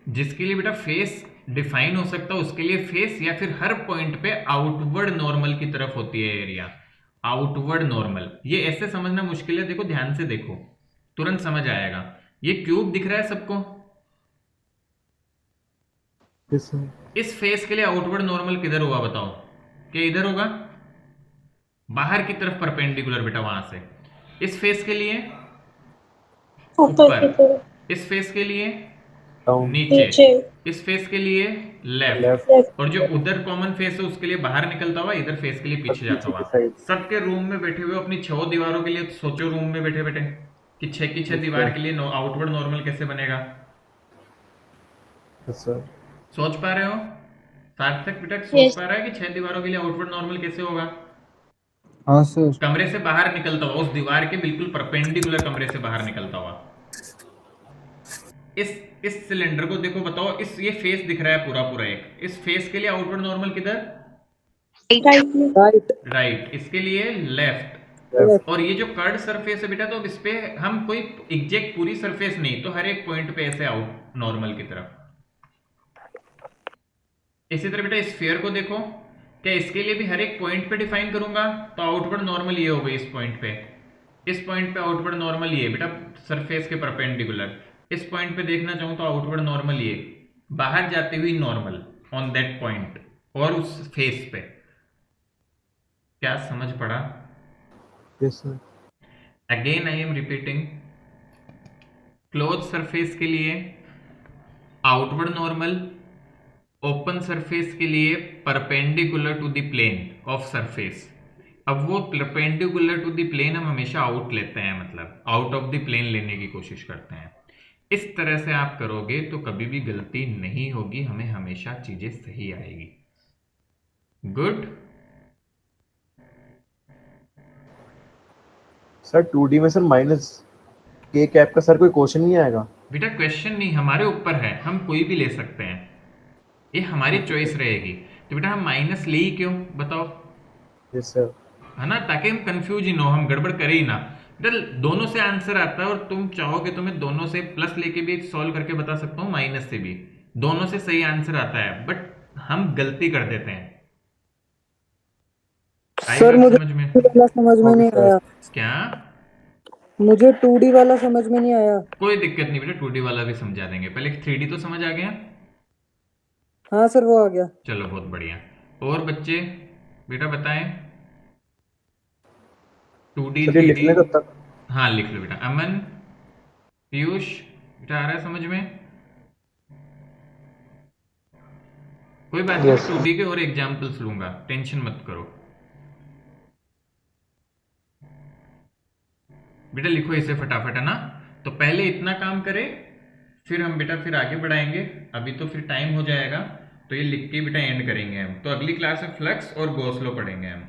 जिसके लिए बेटा फेस डिफाइन हो सकता है उसके लिए फेस, या फिर हर पॉइंट पे आउटवर्ड नॉर्मल की तरफ होती है एरिया। आउटवर्ड नॉर्मल, ये ऐसे समझना मुश्किल है, देखो ध्यान से देखो तुरंत समझ आएगा। ये क्यूब दिख रहा है सबको? इस फेस के लिए आउटवर्ड नॉर्मल किधर होगा बताओ? क्या इधर होगा? बाहर की तरफ परपेंडिकुलर बेटा वहां से। इस फेस के लिए ऊपर की ऊपर, तरफ, इस फेस के लिए डाउन, नीचे, नीचे, इस फेस के लिए लेफ्ट, लेफ्ट, लेफ्ट. और जो उधर कॉमन फेस है उसके लिए बाहर निकलता हुआ, इधर फेस के लिए पीछे जाता पीछे की हुआ। साइड। सबके रूम में बैठे हुए अपनी 6 दीवारों के लिए सोचो, रूम में बैठे बैठे कि 6 की 6 दीवार के लिए आउटवर्ड नॉर्मल कैसे बनेगा? सर सोच पा रहे हो? सार्थक बेटा सोच Yes. पा रहा है कि 6 दीवारों के लिए आउटवर्ड नॉर्मल कैसे होगा? हाँ सर। कमरे से बाहर निकलता हुआ, उस दीवार के बिल्कुल परपेंडिकुलर कमरे से बाहर निकलता हुआ। इस सिलेंडर को देखो, बताओ इस ये फेस दिख रहा है पूरा पूरा एक, इस फेस के लिए आउटवर्ड नॉर्मल किधर? Right में. राइट। राइट, इसके लिए लेफ्ट। लेफ्ट। और ये जो कर्ड सरफेस है बेटा, तो इस पे हम कोई एग्जैक्ट पूरी सरफेस नहीं, तो हर एक पॉइंट पे ऐसे आउट नॉर्मल की तरफ। इसी तरह बेटा स्फीयर को देखो, क्या इसके लिए भी हर एक पॉइंट पे डिफाइन करूंगा तो आउटवर्ड नॉर्मल ये हो गई इस पॉइंट पे, इस पॉइंट पे आउटवर्ड नॉर्मल ये बेटा सरफेस के परपेंडिकुलर। इस पॉइंट पे देखना चाहूं तो आउटवर्ड नॉर्मल ये, बाहर जाती हुई नॉर्मल ऑन दैट पॉइंट और उस फेस पे। क्या समझ पड़ा? Yes sir. Again I am repeating, close surface के लिए आउटवर्ड नॉर्मल, ओपन सरफेस के लिए perpendicular to the plane of surface. अब वो परपेंडिकुलर टू द प्लेन हम हमेशा आउट लेते हैं, मतलब आउट ऑफ द प्लेन लेने की कोशिश करते हैं। इस तरह से आप करोगे तो कभी भी गलती नहीं होगी, हमें हमेशा चीजें सही आएगी। गुड। सर 2D में सर माइनस के कैप का सर कोई क्वेश्चन नहीं आएगा? बेटा क्वेश्चन नहीं, हमारे ऊपर है, हम कोई भी ले सकते हैं, ये हमारी चॉइस रहेगी। तो बेटा हम माइनस ले ही क्यों, बताओ? Yes sir. है ना, ताकि हम कंफ्यूज ही ना हो, हम गड़बड़ करें ही ना। बेटा दोनों से आंसर आता है, और तुम चाहोगे तो मैं दोनों से प्लस लेके भी सॉल्व करके बता सकता हूँ, माइनस से भी, दोनों से सही आंसर आता है, बट हम गलती कर देते हैं। आई सर बात मुझे समझ में? 2D वाला समझ में नहीं आया, क्या? मुझे 2D वाला समझ में नहीं आया। कोई दिक्कत नहीं बेटा, 2D वाला भी समझा देंगे, पहले 3D तो समझ आ गया? हाँ सर वो आ गया। चलो बहुत बढ़िया। और बच्चे बेटा बताएं 2D सर ये 3D। लिखने कब तक? हाँ लिख लो बेटा। अमन, पीयूष, बेटा आ रहा है समझ में? कोई बात नहीं, Yes. 2D के और एग्जाम्पल्स लूंगा, टेंशन मत करो। बेटा लिखो इसे फटाफट, है ना? तो पहले इतना काम करें, फिर हम बेटा फिर आगे बढ़ाएंगे, अभी तो फिर टाइम हो जाएगा, तो ये लिख के बेटा एंड करेंगे हम। तो अगली क्लास में फ्लक्स और गॉस लॉ पढ़ेंगे हम।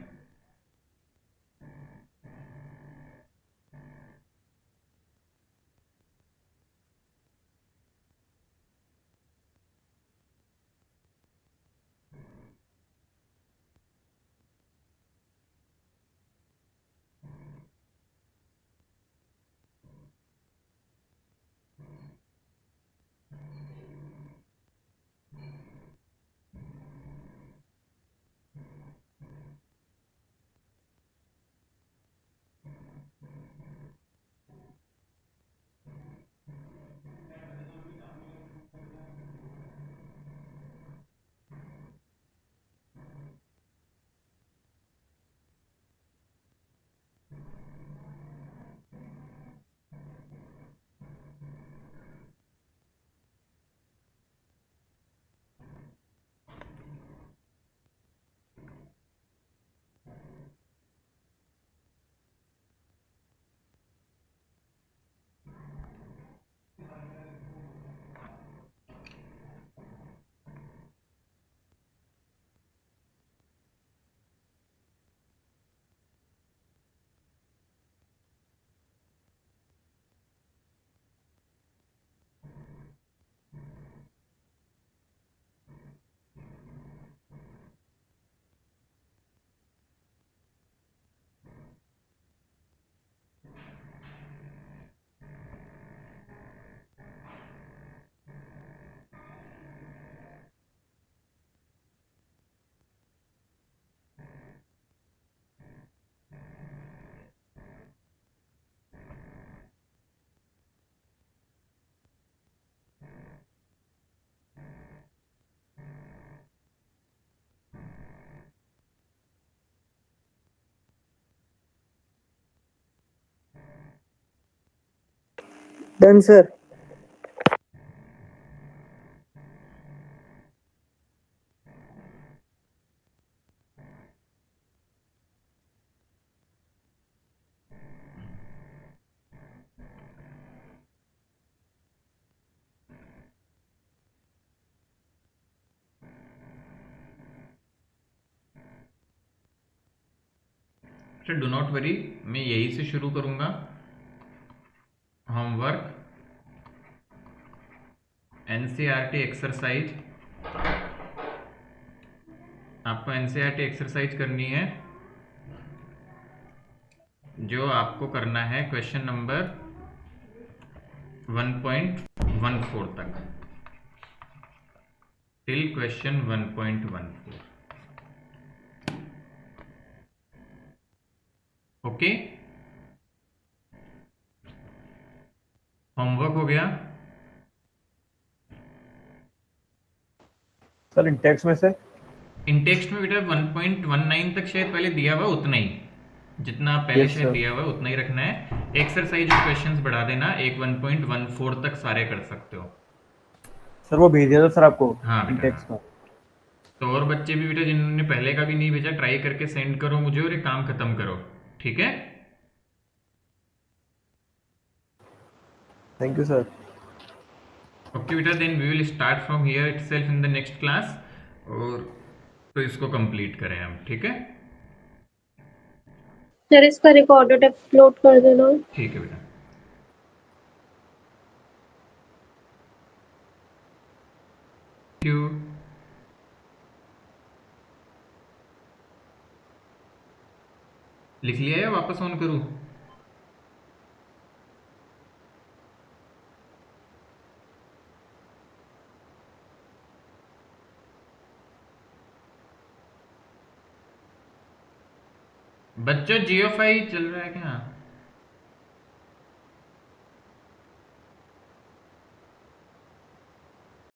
Done sir. अच्छा डू नॉट वरी, मैं यही से शुरू करूंगा। होमवर्क एनसीईआरटी एक्सरसाइज, आपको एनसीईआरटी एक्सरसाइज करनी है, जो आपको करना है क्वेश्चन नंबर 1.14 तक, टिल क्वेश्चन 1.14। ओके, होमवर्क हो गया? सर इंटेक्स में से? इंटेक्स्ट में बेटा 1.19 तक शायद पहले दिया हुआ, उतना ही जितना पहले Yes, शायद sir. दिया हुआ है उतना ही रखना है। एक्सरसाइज और क्वेश्चंस बढ़ा देना, एक 1.14 तक सारे कर सकते हो। सर वो भेज दिया था सर आपको हाँ बेटा, टेक्स्ट में। तो और बच्चे भी बेटा जिन्होंने पहले का भी नहीं भेजा, ट्राई करके सेंड करो मुझे और ये काम खत्म करो, ठीक है? Thank you sir. ओके बेटा, then we will start from here itself in the next class, और तो इसको कंप्लीट करें हम, ठीक है? सर इसका रिकॉर्डेड अपलोड कर देना। ठीक है बेटा। Thank you. लिख लिया या वापस ऑन करूँ? बच्चों जियो फाई चल रहा है क्या?